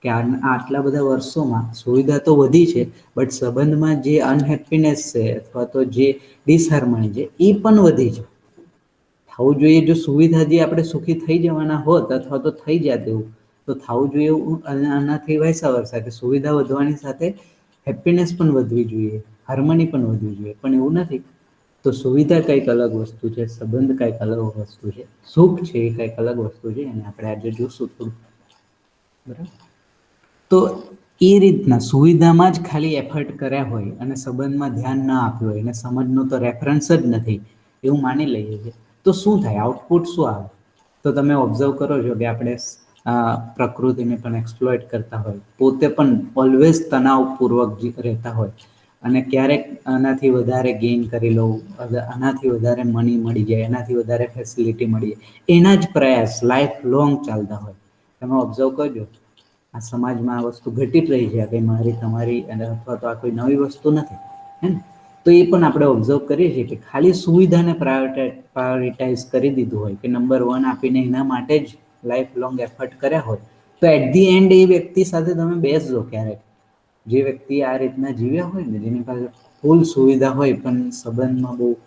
કે આટલા બધા વર્ષોમાં સુવિધા તો વધી છે બટ સંબંધમાં જે અનહેપીનેસ છે અથવા તો જે ડિસહાર્મની છે એ પણ વધી છે થવું જોઈએ જો સુવિધાથી આપણે સુખી થઈ જવાના હોત અથવા તો થઈ જાત એવું તો થવું જોઈએ એવું આનાથી વૈસા વરસા કે સુવિધા વધવાની સાથે હેપીનેસ પણ વધવી જોઈએ હાર્મની પણ વધવી જોઈએ પણ એવું નથી તો સુવિધા કંઈક અલગ વસ્તુ છે સંબંધ કંઈક અલગ વસ્તુ છે સુખ છે એ કંઈક અલગ વસ્તુ છે અને આપણે આજે જોશું થોડું બરાબર તો એ રીતના સુવિધામાં જ ખાલી એફર્ટ કર્યા હોય અને સંબંધમાં ધ્યાન ના આપ્યું હોય અને સમજનું તો રેફરન્સ જ નથી એવું માની લઈએ છીએ તો શું થાય આઉટપુટ શું આવે તો તમે ઓબ્ઝર્વ કરો છો કે આપણે પ્રકૃતિને પણ એક્સપ્લોઇટ કરતા હોય પોતે પણ ઓલવેઝ તણાવપૂર્વક રહેતા હોય અને ક્યારેક આનાથી વધારે ગેઇન કરી લઉં આનાથી વધારે મની મળી જાય એનાથી વધારે ફેસિલિટી મળી જાય એના જ પ્રયાસ લાઈફ લોંગ ચાલતા હોય તમે ઓબ્ઝર્વ કરજો આ સમાજમાં આ વસ્તુ ઘટી જ રહી છે કે મારી તમારી અને અથવા તો આ કોઈ નવી વસ્તુ નથી હે ને તો એ પણ આપણે ઓબ્ઝર્વ કરીએ છીએ કે ખાલી સુવિધાને પ્રાયોરિટાઈઝ કરી દીધું હોય કે નંબર 1 આપીને એના માટે જ લાઈફ લોંગ એફર્ટ કર્યા હોય તો એટ ધી એન્ડ એ વ્યક્તિ સાથે તમે બેસજો ક્યારેક જે વ્યક્તિ આ રીતના જીવ્યા હોય ને જેની પાસે ફૂલ સુવિધા હોય પણ સંબંધમાં બહુ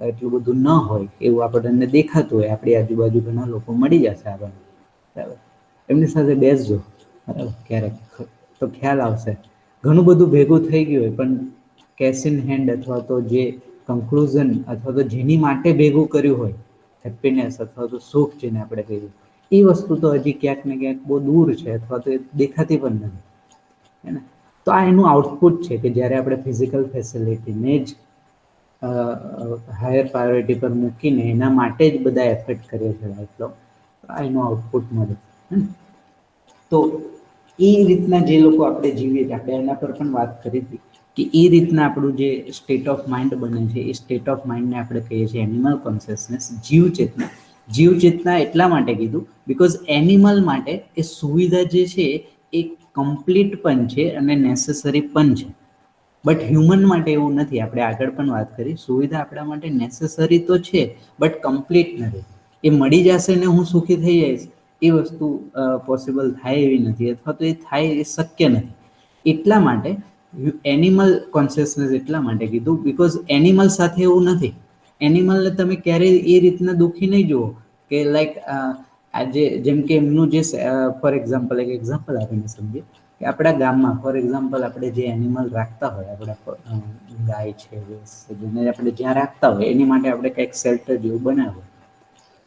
એટલું બધું ન હોય એવું આપણને દેખાતું હોય આપણી આજુબાજુ ઘણા લોકો મળી જશે આપણને બરાબર એમની સાથે બેસજો બરાબર ક્યારેક તો ખ્યાલ આવશે ઘણું બધું ભેગું થઈ ગયું હોય પણ કેશ ઇન હેન્ડ અથવા તો જે કન્ક્લુઝન અથવા તો જેની માટે ભેગું કર્યું હોય હેપીનેસ અથવા તો સુખ જેને આપણે કહીએ એ વસ્તુ તો હજી ક્યાંક ને ક્યાંક બહુ દૂર છે અથવા તો એ દેખાતી પણ નથી હે ને તો આ એનું આઉટપુટ છે કે જ્યારે આપણે ફિઝિકલ ફેસિલિટીને જ હાયર પ્રાયોરિટી પર મૂકીને એના માટે જ બધા એફર્ટ કરીએ છીએ એટલો આ એનું આઉટપુટ મળે તો એ રીતના જે લોકો આપણે જીવીએ છીએ આપણે એના પર પણ વાત કરી હતી કે એ રીતના આપણું જે સ્ટેટ ઓફ માઇન્ડ બને છે એ સ્ટેટ ઓફ માઇન્ડને આપણે કહીએ છીએ એનિમલ કોન્શિયસનેસ જીવ ચેતના જીવ ચેતના એટલા માટે કીધું બિકોઝ એનિમલ માટે એ સુવિધા જે છે એ કમ્પ્લીટ પણ છે અને નેસેસરી પણ છે બટ હ્યુમન માટે એવું નથી આપણે આગળ પણ વાત કરી સુવિધા આપણા માટે નેસેસરી તો છે બટ કમ્પ્લીટ નથી એ મળી જશે ને હું સુખી થઈ જઈશ એ વસ્તુ પોસિબલ થાય એવી નથી અથવા તો એ થાય એ શક્ય નથી એટલા માટે એનિમલ કોન્શિયસનેસ એટલા માટે કીધું બિકોઝ એનિમલ સાથે એવું નથી એનિમલને તમે ક્યારેય એ રીતના દુઃખી નહીં જુઓ કે લાઈક આજે જેમ કે એમનું જે ફોર એક્ઝામ્પલ એક એક્ઝામ્પલ આપીને સમજીએ કે આપણા ગામમાં ફોર એક્ઝામ્પલ આપણે જે એનિમલ રાખતા હોય આપણા ગાય છે જેને આપણે જ્યાં રાખતા હોય એની માટે આપણે કંઈક શેલ્ટર જેવું બનાવ્યું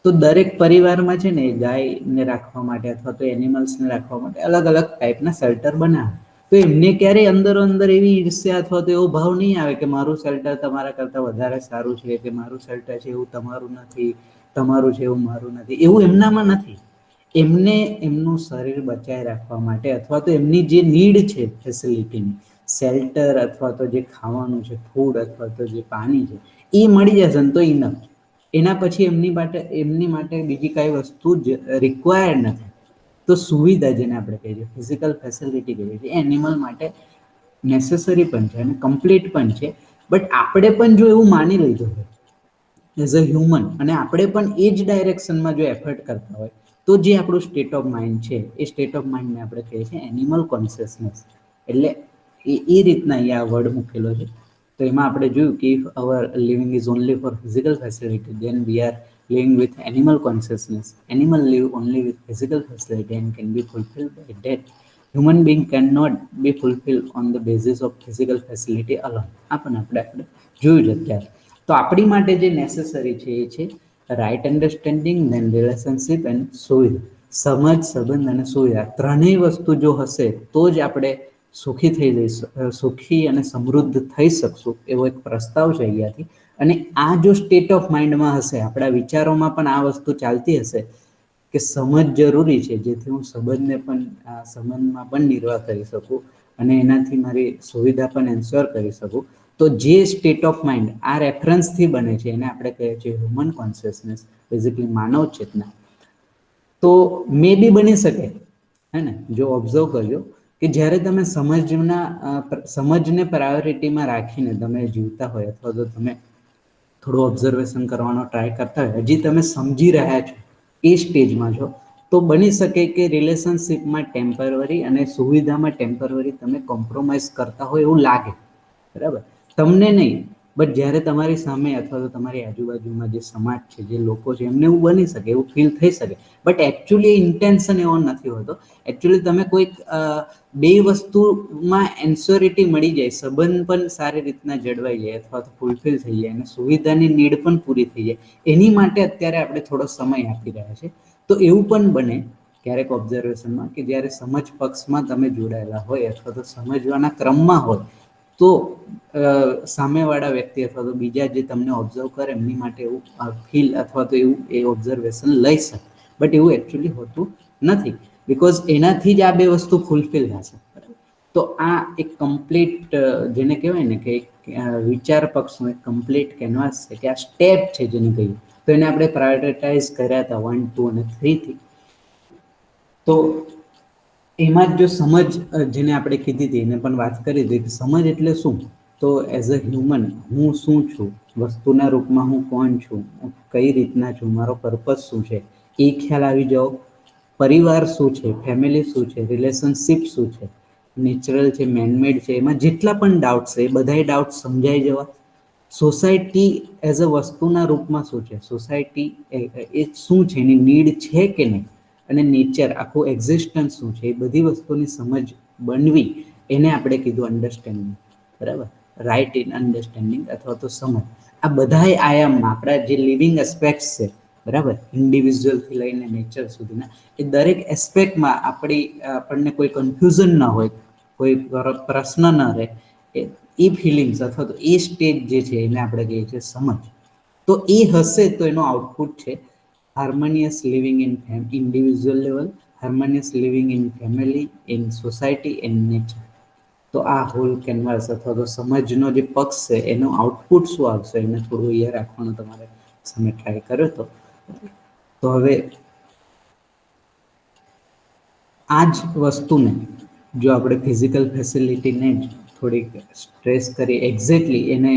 તો દરેક પરિવારમાં છે ને ગાયને રાખવા માટે અથવા તો એનિમલ્સને રાખવા માટે અલગ અલગ ટાઈપના શેલ્ટર બનાવે તો એમને ક્યારેય અંદરો અંદર એવી ઈર્ષ્યા અથવા તો એવો ભાવ નહીં આવે કે મારું શેલ્ટર તમારા કરતાં વધારે સારું છે કે મારું શેલ્ટર છે એવું તમારું નથી તમારું છે એવું મારું નથી એવું એમનામાં નથી એમને એમનું શરીર બચાવી રાખવા માટે અથવા તો એમની જે નીડ છે ફેસિલિટીની શેલ્ટર અથવા તો જે ખાવાનું છે ફૂડ અથવા તો જે પાણી છે એ મળી જશે ને તો ઇનફ એના પછી એમની માટે બીજી કઈ વસ્તુ જ રિક્વાયર્ડ નથી તો સુવિધા જેને આપણે કહીએ છીએ ફિઝિકલ ફેસિલિટી કહીએ છીએ એનિમલ માટે નેસેસરી પણ છે અને કમ્પ્લીટ પણ છે બટ આપણે પણ જો એવું માની લીધું હોય એઝ અ હ્યુમન અને આપણે પણ એ જ ડાયરેક્શનમાં જો એફર્ટ કરતા હોય તો જે આપણું સ્ટેટ ઓફ માઇન્ડ છે એ સ્ટેટ ઓફ માઇન્ડને આપણે કહીએ છીએ એનિમલ કોન્શિયસનેસ એટલે એ રીતના અહીંયા વર્ડ મૂકેલો છે તો એમાં આપણે જોયું કે if our living is only for physical facility, then we are living with animal consciousness. Animal live only with physical facility and can be fulfilled by that. Human being cannot be fulfilled on the basis of physical facility alone. આ પણ આપણે જોયું છે અત્યારે. તો આપણી માટે જે નેસેસરી છે એ છે right understanding, then relationship and સુવિધા. સમજ, સંબંધ અને સુવિધા ત્રણેય વસ્તુ જો હશે તો જ આપણે સુખી થઈ જઈશું, સુખી અને સમૃદ્ધ થઈ શકશું, એવો એક પ્રસ્તાવ છે અહીંયાથી. અને આ જો સ્ટેટ ઓફ માઇન્ડમાં હશે, આપણા વિચારોમાં પણ આ વસ્તુ ચાલતી હશે કે સમજ જરૂરી છે, જેથી હું સંબંધને પણ સંબંધમાં પણ નિર્વાહ કરી શકું અને એનાથી મારી સુવિધા પણ એન્શ્યોર કરી શકું. તો જે સ્ટેટ ઓફ માઇન્ડ આ રેફરન્સથી બને છે એને આપણે કહીએ છીએ હ્યુમન કોન્શિયસનેસ, બેઝિકલી માનવ ચેતના. તો મે બી બની શકે, હે ને, જો ઓબ્ઝર્વ કરજો કે જ્યારે તમે સમજને પ્રાયોરિટીમાં રાખીને તમે જીવતા હોય અથવા તો તમે થોડું ઓબ્ઝર્વેશન કરવાનો ટ્રાય કરતા હોય, હજી તમે સમજી રહ્યા છો એ સ્ટેજમાં છો, તો બની શકે કે રિલેશનશિપમાં ટેમ્પરરી અને સુવિધામાં ટેમ્પરરી તમે કોમ્પ્રોમાઇઝ કરતા હોય એવું લાગે, બરાબર, તમને નહીં, બટ જ્યારે તમારી સામે અથવા તો તમારી આજુબાજુમાં જે સમાજ છે, જે લોકો છે, એમને એવું બની શકે, એવું ફીલ થઈ શકે. બટ એકચ્યુઅલી ઇન્ટેન્શન એવો નથી હોતો. એકચ્યુઅલી તમે કોઈક બે વસ્તુમાં એન્શ્યોરિટી મળી જાય, સંબંધ પણ સારી રીતના જળવાઈ જાય અથવા તો ફૂલફિલ થઈ જાય અને સુવિધાની નીડ પણ પૂરી થઈ જાય, એની માટે અત્યારે આપણે થોડો સમય આપી રહ્યા છે. તો એવું પણ બને ક્યારેક ઓબ્ઝર્વેશનમાં કે જ્યારે સમજ પક્ષમાં તમે જોડાયેલા હોય અથવા તો સમજવાના ક્રમમાં હોય, તો સામેવાળા વ્યક્તિ અથવા તો બીજા જે તમને ઓબ્ઝર્વ કરે એમની માટે એવું ફીલ અથવા તો એવું એ ઓબ્ઝર્વેશન લઈ શકે. બટ એવું એકચ્યુઅલી હોતું નથી, બિકોઝ એનાથી જ આ બે વસ્તુ ફૂલફિલ થશે. તો આ એક કમ્પ્લીટ, જેને કહેવાય ને કે વિચાર પક્ષનું એક કમ્પ્લીટ કેનવાસ છે કે આ સ્ટેપ છે જેને કહીએ, તો એને આપણે પ્રાયોરિટાઇઝ કર્યા હતા 1, 2 અને 3 થી. તો એમાં જ જો સમજ, જેને આપણે કીધી હતી એને પણ વાત કરી હતી કે સમજ એટલે શું, તો એઝ અ હ્યુમન હું શું છું, વસ્તુના રૂપમાં હું કોણ છું, કઈ રીતના છું, મારો પર્પઝ શું છે, એ ખ્યાલ આવી જાઓ. પરિવાર શું છે, ફેમિલી શું છે, રિલેશનશિપ શું છે, નેચરલ છે, મેનમેડ છે, એમાં જેટલા પણ ડાઉટ્સ છે એ બધા ડાઉટ સમજાઈ જવા. સોસાયટી એઝ અ વસ્તુના રૂપમાં શું છે, સોસાયટી એ શું છે, એની નીડ છે કે નહીં, અને નેચર આખું એક્ઝિસ્ટન્સ શું છે, એ બધી વસ્તુની સમજ બનવી, એને આપણે કીધું અન્ડરસ્ટેન્ડિંગ, બરાબર, રાઇટ ઇન અન્ડરસ્ટેન્ડિંગ અથવા તો સમજ. આ બધા આયામમાં આપણા જે લિવિંગ એસ્પેક્ટ્સ છે, બરાબર, ઇન્ડિવિજ્યુઅલથી લઈને નેચર સુધીના, એ દરેક એસ્પેક્ટમાં આપણને કોઈ કન્ફ્યુઝન ના હોય, કોઈ પ્રશ્ન ન રહે, એ ફિલિંગ્સ અથવા તો એ સ્ટેજ જે છે એને આપણે કહીએ છીએ સમજ. તો એ હશે તો એનો આઉટપુટ છે harmonious living in individual level, harmonious living in family, in society, in nature. તો આ હોલ કેનવાસ અથવા તો સમજનો જે પક્ષ છે એનું આઉટપુટ શું આવશે એને થોડું એ રાખવાનો તમારે સામે ટ્રાય કર્યો હતો. તો હવે આ જ વસ્તુને જો આપણે ફિઝિકલ ફેસિલિટીને જ થોડીક સ્ટ્રેસ કરી એક્ઝેક્ટલી એને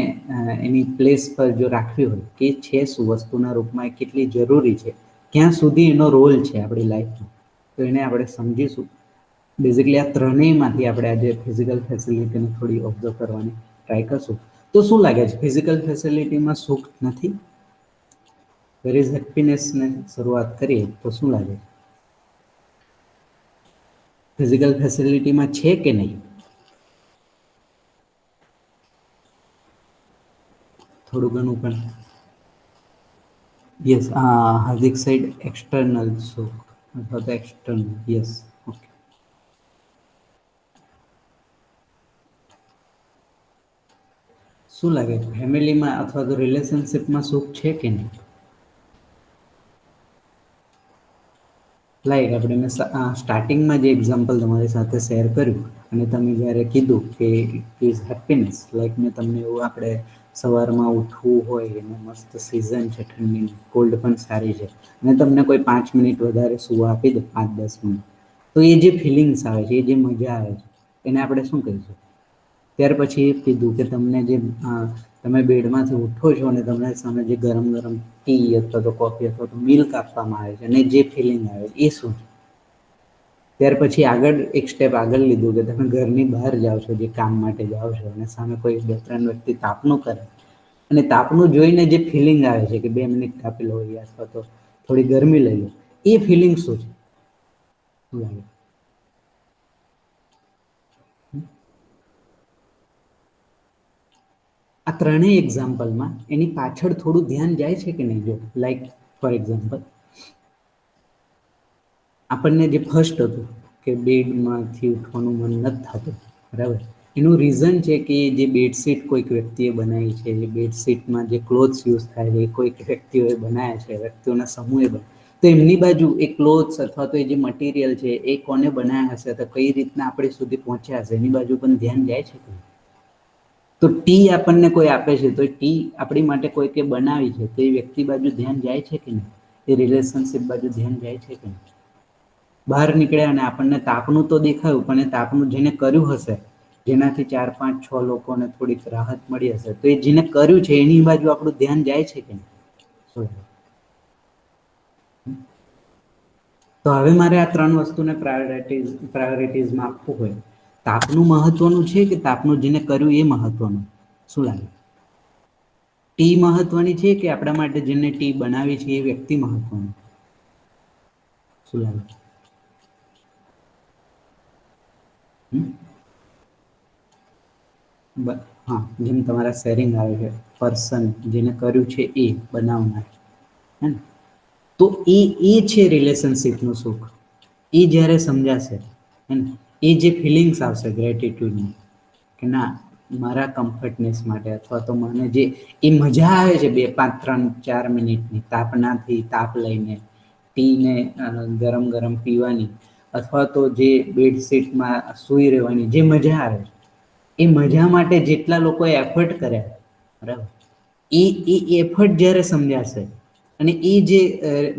એની પ્લેસ પર જો રાખવી હોય કે છે શું, વસ્તુના રૂપમાં એ કેટલી જરૂરી છે, ક્યાં સુધી એનો રોલ છે આપણી લાઈફમાં, તો એને આપણે સમજીશું. બેઝિકલી આ ત્રણેયમાંથી આપણે આજે ફિઝિકલ ફેસિલિટીને થોડી ઓબ્ઝર્વ કરવાની ટ્રાય કરશું. તો શું લાગે છે, ફિઝિકલ ફેસિલિટીમાં સુખ નથી? વેર ઇઝ હેપીનેસને શરૂઆત કરીએ તો શું લાગે છે, ફિઝિકલ ફેસિલિટીમાં છે કે નહીં? થોડું ઘણું પણ યસ, હાર્દિક સાઈડ એક્સટર્નલ સુખ અથવા તો એક્સટર્નલ, યસ, ઓકે. શું લાગે ફેમિલીમાં અથવા તો રિલેશનશિપમાં સુખ છે કે નહીં? લાઈક આપણે મેં સ્ટાર્ટિંગમાં જે એક્ઝામ્પલ તમારી સાથે શેર કર્યું અને તમે જ્યારે કીધું કે ઇટ ઇઝ હેપીનેસ, લાઈક મેં તમને એવું, આપણે સવારમાં ઉઠવું હોય અને મસ્ત સિઝન છે ઠંડીની, કોલ્ડ પણ સારી છે અને તમને કોઈ 5 મિનિટ વધારે સુવા આપી દે, 5-10 મિનિટ, તો એ જે ફિલિંગ્સ આવે છે, એ જે મજા આવે છે, એને આપણે શું કહીશું? ત્યાર પછી એ કીધું કે તમને જે તમે બેડમાંથી ઉઠો છો અને તમારી સામે જે ગરમ ગરમ ટી અથવા તો કોફી અથવા તો મિલ્ક આપવામાં આવે છે અને જે ફિલિંગ આવે એ શું છે? ત્યાર પછી આગળ એક સ્ટેપ આગળ લીધું કે તમે ઘરની બહાર જાઓ છો, જે કામ માટે જાઓ છો, અને સામે કોઈ 2-3 વ્યક્તિ તાપનું કરે, અને તાપનું જોઈને જે ફિલિંગ આવે છે કે 2 મિનિટ તાપી લો અથવા તો થોડી ગરમી લઈ લો, એ ફિલિંગ શું છે? શું લાગે? આ ત્રણેય એક્ઝામ્પલમાં એની પાછળ થોડું ધ્યાન જાય છે કે નહીં? જો લાઈક ફોર એક્ઝામ્પલ, આપણને જે ફર્સ્ટ હતું કે બેડમાંથી ઉઠવાનું મન નથી થતું, બરાબર, એનું રીઝન છે કે જે બેડશીટ કોઈક વ્યક્તિએ બનાવી છે, જે બેડશીટમાં જે ક્લોથ્સ યુઝ થાય છે એ કોઈક વ્યક્તિઓએ બનાવ્યા છે, વ્યક્તિઓના સમૂહે બનાવ્યા, તો એમની બાજુ એ ક્લોથ્સ અથવા તો એ જે મટીરિયલ છે એ કોને બનાવ્યા હશે, તો કઈ રીતના આપણી સુધી પહોંચ્યા હશે, એની બાજુ પણ ધ્યાન જાય છે કે? તો ટી આપણને કોઈ આપે છે, તો ટી આપણી માટે કોઈકે બનાવી છે, તો એ વ્યક્તિ બાજુ ધ્યાન જાય છે કે નહીં? એ રિલેશનશિપ બાજુ ધ્યાન જાય છે કે નહીં? બહાર નીકળ્યા અને આપણને તાપનું તો દેખાયું, પણ એ તાપનું જેને કર્યું હશે, જેનાથી 4-5-6 લોકોને થોડીક રાહત મળી હશે, તો એ જેને કર્યું છે એની બાજુ આપણું ધ્યાન જાય છે કે નહીં? તો હવે મારે આ 3 વસ્તુને પ્રાયોરિટીઝમાં આપવું હોય, તાપનું મહત્વનું છે કે તાપનું જેને કર્યું એ મહત્વનું? શું લાગે? ટી મહત્વની છે કે આપણા માટે જેને ટી બનાવી છે એ વ્યક્તિ મહત્વનું? શું લાગે? હા, જેમ તમારા શેરિંગ આવે છે, પર્સન જેને કર્યું છે એ બનાવનાર, હે ને? તો એ છે રિલેશનશિપનું સુખ. એ જ્યારે સમજાશે, હે ને, એ જે ફિલિંગ્સ આવશે ગ્રેટિટ્યુડની, કે ના, મારા કમ્ફર્ટનેસ માટે અથવા તો મને જે એ મજા આવે છે 2-5-3-4 મિનિટની તાપનાથી તાપ લઈને ટીને ગરમ ગરમ પીવાની, અથવા તો જે બેડશીટમાં સૂઈ રહેવાની જે મજા આવે, એ મજા માટે જેટલા લોકોએ એફર્ટ કર્યા, બરાબર, એ એફર્ટ જ્યારે સમજાશે અને એ જે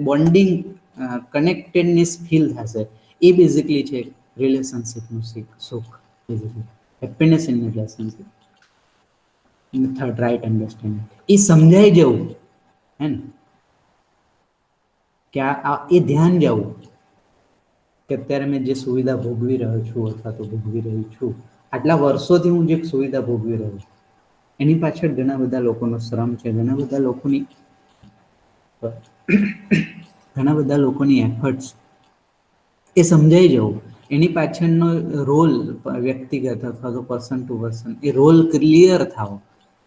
બોન્ડિંગ કનેક્ટેડનેસ ફીલ થશે, એ બેઝિકલી છે રિલેશનશિપનું સુખ, basically happiness in relationship. Third, right understanding, એ સમજાઈ જવું, હે ને, કે એ ધ્યાન જવું કે અત્યારે મેં જે સુવિધા ભોગવી રહ્યો છું અથવા તો ભોગવી રહી છું, આટલા વર્ષોથી હું જે સુવિધા ભોગવી રહ્યો છું, એની પાછળ ઘણા બધા લોકોનો શ્રમ છે, ઘણા બધા લોકોની એફર્ટ્સ, એ સમજાઈ જવું, એની પાછળનો રોલ વ્યક્તિગત અથવા તો પર્સન ટુ પર્સન, એ રોલ ક્લિયર થાવ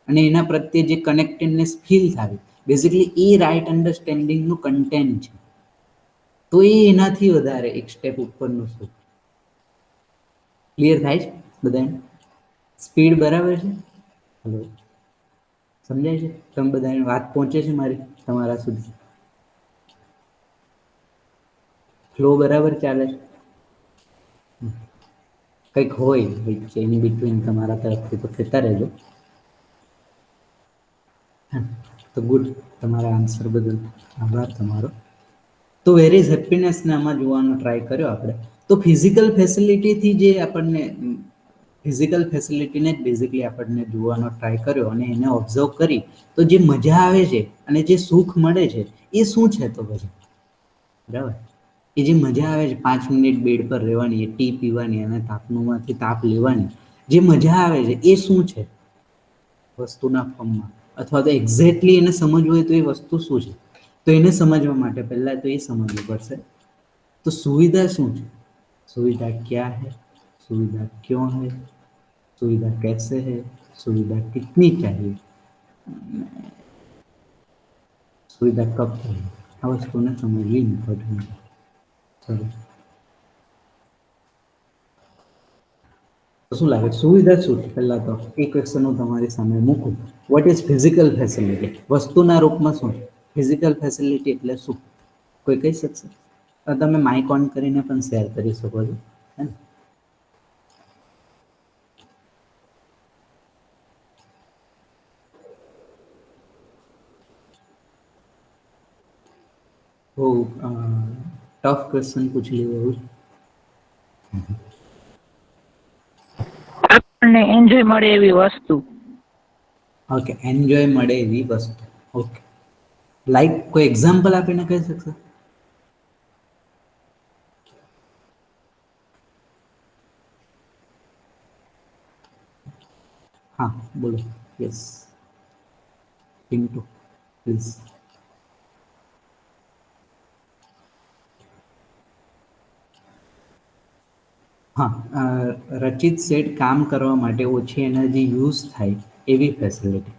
અને એના પ્રત્યે જે કનેક્ટેડનેસ ફીલ થાય, બેઝિકલી એ રાઈટ અન્ડરસ્ટેન્ડિંગનું કન્ટેન્ટ છે. તો એ એનાથી વધારે એક સ્ટેપ ઉપરનું સુખ. ક્લિયર થાય છે બધાને? સ્પીડ બરાબર છે? હલો, સમજાય છે? તમે બધાની વાત પહોંચે છે મારી તમારા સુધી? ફ્લો બરાબર ચાલે છે? કંઈક હોય ઇન બિટવીન તમારા તરફથી તો કહેતા રહેજો. હા, તો ગુડ, તમારા આન્સર બદલ આભાર તમારો. તો વેર ઇઝ હેપીનેસને આમાં જોવાનો ટ્રાય કર્યો આપણે. તો ફિઝિકલ ફેસિલિટીથી જે આપણને ફિઝિકલ ફેસિલિટીને જ બેઝિકલી આપણને જોવાનો ટ્રાય કર્યો અને એને ઓબ્ઝર્વ કરી, તો જે મજા આવે છે અને જે સુખ મળે છે એ શું છે? તો પછી બરાબર, એ જે મજા આવે છે 5 મિનિટ બેડ પર રહેવાની, ટી પીવાની અને તાપનુંમાંથી તાપ લેવાની જે મજા આવે છે એ શું છે વસ્તુના ફોર્મમાં? અથવા તો એક્ઝેક્ટલી એને સમજવું હોય તો એ વસ્તુ શું છે? તો એને સમજવા માટે પહેલા તો એ સમજવું પડશે, તો સુવિધા શું છે? सुविधा क्या है, सुविधा क्यों है, सुविधा कैसे है, सुविधा कितनी चाहिए, सुविधा कब चाहिए, આ વસ્તુને સમજવી ઇમ્પોર્ટન્ટ છે. શું લાગે સુવિધા શું છે? પહેલા તો એ ક્વેશ્ચન હું તમારી સામે મૂકું. What is physical facility? વસ્તુના રૂપમાં શું છે ફિઝિકલ ફેસિલિટી? એટલે શું? કોઈ કહી શકશે? તમે માઇક ઓન કરીને પણ શેર કરી શકો છો, હે ને? બહુ ટફ ક્વેશ્ચન પૂછી લેવું એવું. આપણને એન્જોય મળે એવી વસ્તુ. ઓકે, એન્જોય મળે એવી વસ્તુ. ઓકે, લાઈક કોઈ એક્ઝામ્પલ આપીને કહી શકશો? હા, બોલો. Yes, Pintu please. હા, રચિત સેટ કામ કરવા માટે ઓછી એનર્જી યુઝ થાય એવી facility.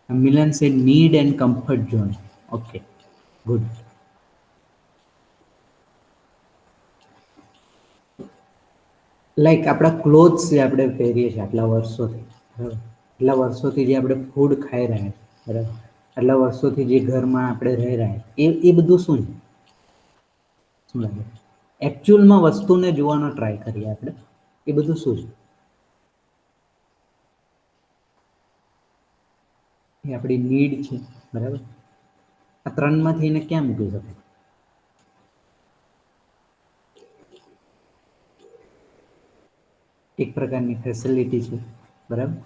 Milan said need and comfort zone. Okay, good. Like આપણા ક્લોથ્સ જે આપણે પહેરીએ છીએ આટલા વર્ષોથી, બરાબર, એટલા વર્ષોથી જે આપણે ફૂડ ખાઈ રહ્યા છીએ, બરાબર, આટલા વર્ષોથી જે ઘરમાં આપણે રહી રહ્યા એ બધું શું છે? શું લાગે? એકચ્યુઅલમાં વસ્તુને જોવાનો ટ્રાય કરીએ આપણે. એ બધું શું છે? એ આપણી નીડ છે, બરાબર. આ ત્રણમાંથી એને ક્યાં મૂકી શકાય? એક પ્રકારની ફેસિલિટી છે, બરાબર.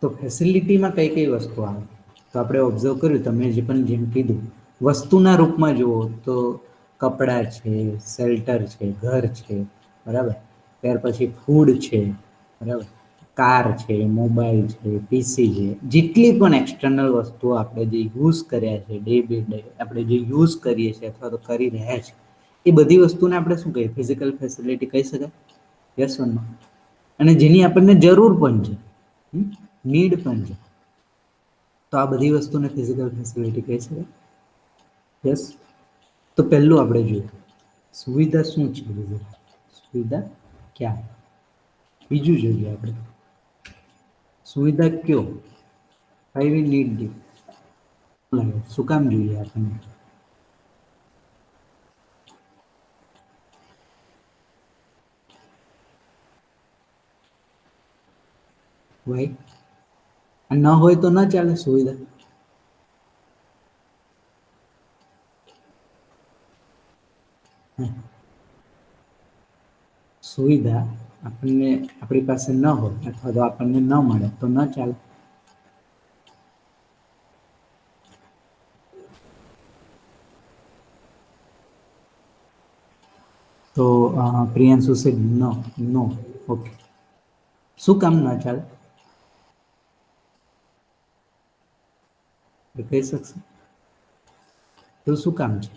તો ફેસિલિટીમાં કઈ કઈ વસ્તુ આવે? તો આપણે ઓબ્ઝર્વ કર્યું, તમે જે પણ જેમ કીધું, વસ્તુના રૂપમાં જુઓ તો કપડાં છે, શેલ્ટર છે, ઘર છે, બરાબર. ત્યાર પછી ફૂડ છે, બરાબર, કાર છે, મોબાઈલ છે, પીસી છે, જેટલી પણ એક્સટર્નલ વસ્તુઓ આપણે જે યુઝ કર્યા છે ડે બાય ડે, આપણે જે યુઝ કરીએ છીએ અથવા તો કરી રહ્યા છીએ, એ બધી વસ્તુને આપણે શું કહીએ? ફિઝિકલ ફેસિલિટી કહી શકાય? યસ ઓર નો? અને જેની આપણને જરૂર પણ છે, નીડ પણ છે. તો આ બધી વસ્તુને ફિઝિકલ ફેસિલિટી કહી શકાય? યસ. તો પહેલું આપણે જોઈએ સુવિધા શું છે? સુવિધા ક્યાં? બીજું જોઈએ આપણે સુવિધા કયો? Why we need this? શું કામ જોઈએ આપણને? વાય? ન હોય તો ન ચાલે સુવિધા? સુવિધા આપણને આપણી પાસે ન હોય અથવા તો આપણને ન મળે તો ન ચાલે? તો પ્રિયાંશુ સેડ નો, નો. ઓકે, શું કામ ના ચાલે? એ કહી શકશે? તો શું કામ છે?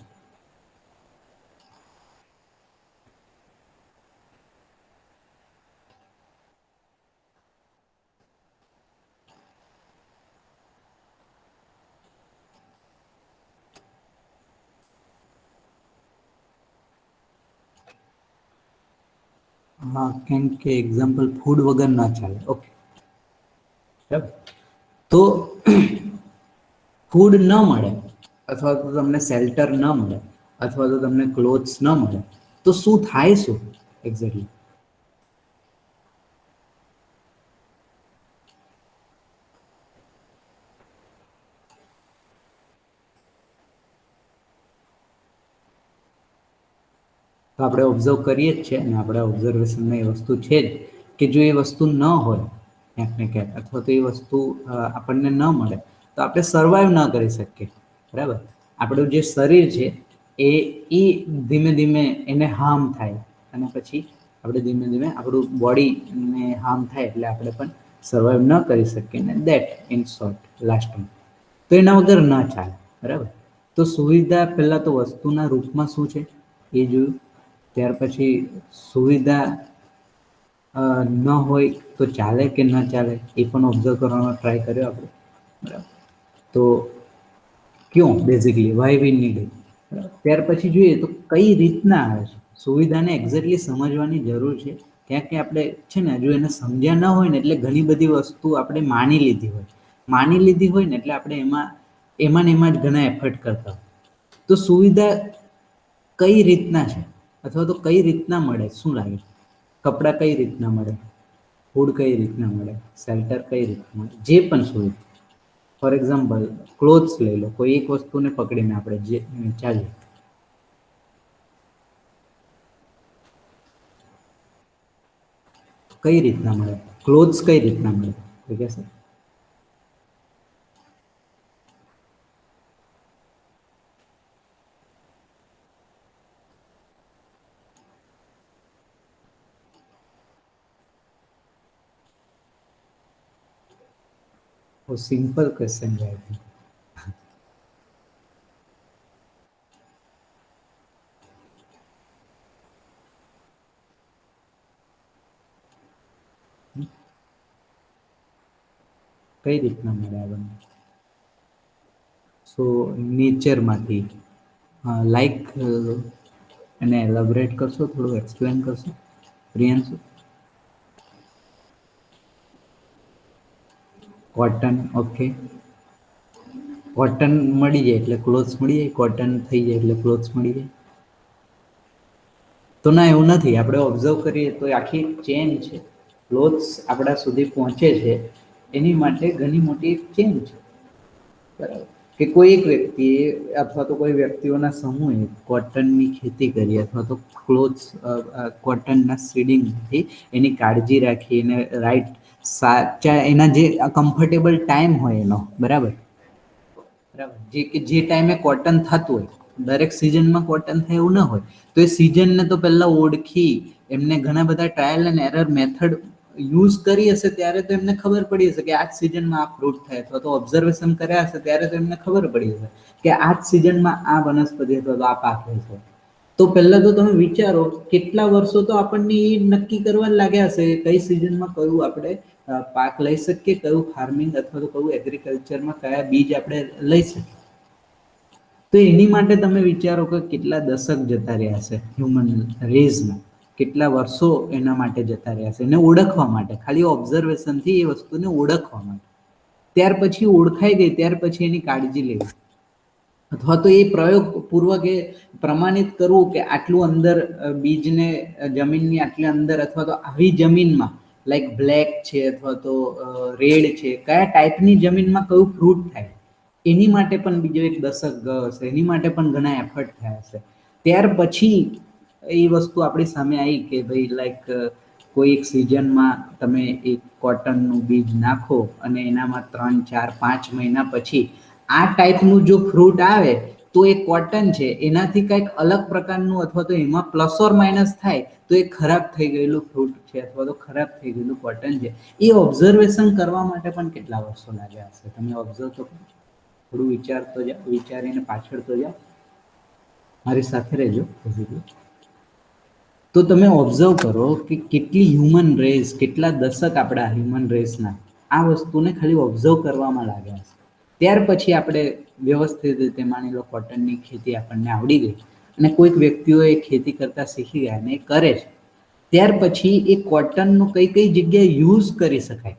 હા, કેમ કે એક્ઝામ્પલ ફૂડ વગર ના ચાલે. ઓકે, બરાબર. તો ફૂડ ન મળે અથવા તો તમને શેલ્ટર ન મળે અથવા તો તમને ક્લોથ્સ ન મળે તો શું થાય? શું એક્ઝેક્ટલી? તો આપણે ઓબ્ઝર્વ કરીએ જ છે અને આપણે ઓબ્ઝર્વેશનમાં એ વસ્તુ છે જ કે જો એ વસ્તુ ન હોય ક્યાંક ને ક્યાંક અથવા તો એ વસ્તુ આપણને ન મળે તો આપણે સર્વાઈવ ન કરી શકીએ, બરાબર. આપણું જે શરીર છે એ ધીમે ધીમે એને હાર્મ થાય અને પછી આપણે ધીમે ધીમે આપણું બોડીને હાર્મ થાય એટલે આપણે પણ સર્વાઈવ ન કરી શકીએ ને દેટ ઇન શોર્ટ લાસ્ટમાં તો એના વગર ના ચાલે, બરાબર. તો સુવિધા પહેલાં તો વસ્તુના રૂપમાં શું છે એ જોયું. ત્યાર પછી સુવિધા ન હોય તો ચાલે કે ન ચાલે એ પણ ઓબ્ઝર્વ કરવાનો ટ્રાય કર્યો આપણે, બરાબર. તો ક્યું basically why we need it? ત્યાર પછી જોઈએ તો કઈ રીતના આવે છે સુવિધાને એક્ઝેક્ટલી સમજવાની જરૂર છે. ક્યાં કે આપણે છે ને જો એને સમજ્યા ન હોય ને એટલે ઘણી બધી વસ્તુ આપણે માની લીધી હોય, માની લીધી હોય ને એટલે આપણે એમાં ને એમાં જ ઘણા એફર્ટ કરતા હોય. તો સુવિધા કઈ રીતના છે અથવા તો કઈ રીતના મળે? શું લાગે? કપડાં કઈ રીતના મળે? ફૂડ કઈ રીતના મળે? શેલ્ટર કઈ રીતના મળે? જે પણ સુવિધા, ફોર એક્ઝામ્પલ ક્લોથ્સ લઈ લો, કોઈ એક વસ્તુને પકડીને આપણે જે ચાલીએ. કઈ રીતના મળે? ક્લોથ્સ કઈ રીતના મળે? તો કહેશે वो सिंपल क्वेश्चन है। કઈ રીતના મળે આપણને? સો નેચરમાંથી લાઈક એને એલાબરેટ કરશો, થોડું એક્સપ્લેન કરશો પ્રિયાંશુ? Cotton, okay. કોટન મળી જાય એટલે ક્લોથ્સ મળી જાય, કોટન થઈ જાય એટલે ક્લોથ્સ મળી જાય? તો ના, એવું નથી. આપણે ઓબ્ઝર્વ કરીએ તો આખી ચેન છે. ક્લોથ્સ આપણા સુધી પહોંચે છે એની માટે ઘણી મોટી એક ચેન છે, બરાબર? કે કોઈ એક વ્યક્તિએ અથવા તો કોઈ વ્યક્તિઓના સમૂહે કોટનની ખેતી કરી અથવા તો ક્લોથ્સ કોટનના સીડિંગથી એની કાળજી રાખી એને રાઈટ સાચા એના જે કમ્ફર્ટેબલ ટાઈમ હોય એનો, બરાબર બરાબર, જે ટાઈમે કોટન થતું હોય, દરેક સિઝનમાં કોટન થાય એવું ન હોય, તો એ સિઝનને તો પહેલા ઓળખી એમને ઘણા બધા trial and error method use કરી હશે ત્યારે તો એમને ખબર પડી હશે કે આ જ સિઝનમાં આ ફ્રૂટ થાય, અથવા તો ઓબ્ઝર્વેશન કર્યા હશે ત્યારે તો એમને ખબર પડી હશે કે આ જ સિઝનમાં આ વનસ્પતિ અથવા તો આ પાક છે. તો પહેલા તો તમે વિચારો કેટલા વર્ષો તો આપણને એ નક્કી કરવા લાગ્યા હશે કઈ સિઝનમાં કયું આપણે પાક લઈ શકીએ, કયું ફાર્મિંગ અથવા તો કયું એગ્રીકલ્ચરમાં કયા બીજ આપણે લઈ શકીએ. તો એની માટે તમે વિચારો કે કેટલા દશક જતા રહ્યા છે હ્યુમન રેઝના, કેટલા વર્ષો એના માટે જતા રહ્યા છે એને ઓળખવા માટે, ખાલી ઓબ્ઝર્વેશનથી એ વસ્તુને ઓળખવા માટે. ત્યાર પછી ઓળખાઈ ગઈ ત્યાર પછી એની કાળજી લેવી, અથવા તો એ પ્રયોગ પૂર્વક એ પ્રમાણિત કરવું કે આટલું અંદર બીજને જમીનની આટલી અંદર અથવા તો આવી જમીનમાં લાઈક બ્લેક છે અથવા તો રેડ છે, કયા ટાઈપની જમીનમાં કયું ફ્રૂટ થાય, એની માટે પણ બીજો એક દશક ગયો હશે, એની માટે પણ ઘણા એફર્ટ થયા હશે. ત્યાર પછી એ વસ્તુ આપણી સામે આવી કે ભાઈ લાઈક કોઈ એક સિઝનમાં તમે એક કોટનનું બીજ નાખો અને એનામાં 3, 4, 5 મહિના પછી આ ટાઈપનું જો ફ્રૂટ આવે તો એ કોટન છે એનાથી કંઈક અલગ પ્રકારનું અથવા તો એમાં પ્લસ ઓર માઇનસ થાય તો એ ખરાબ થઈ ગયેલું ફ્રૂટ છે અથવા તો ખરાબ થઈ ગયેલું કોટન છે. એ ઓબ્ઝર્વેશન કરવા માટે પણ કેટલા વર્ષો લાગ્યા હશે, તમે ઓબ્ઝર્વ તો થોડું વિચારતો જાઓ, વિચારીને પાછળ તો જાઓ, મારી સાથે રહેજો. તો તમે ઓબ્ઝર્વ કરો કે કેટલી હ્યુમન રેસ, કેટલા દશક આપણા હ્યુમન રેસના આ વસ્તુને ખાલી ઓબ્ઝર્વ કરવામાં લાગ્યા છે. ત્યાર પછી આપણે વ્યવસ્થિત રીતે માની લો કોટનની ખેતી આપણને આવડી ગઈ અને કોઈક વ્યક્તિઓ એ ખેતી કરતા શીખી ગયા અને એ કરે છે, ત્યાર પછી એ કોટનનું કઈ કઈ જગ્યાએ યુઝ કરી શકાય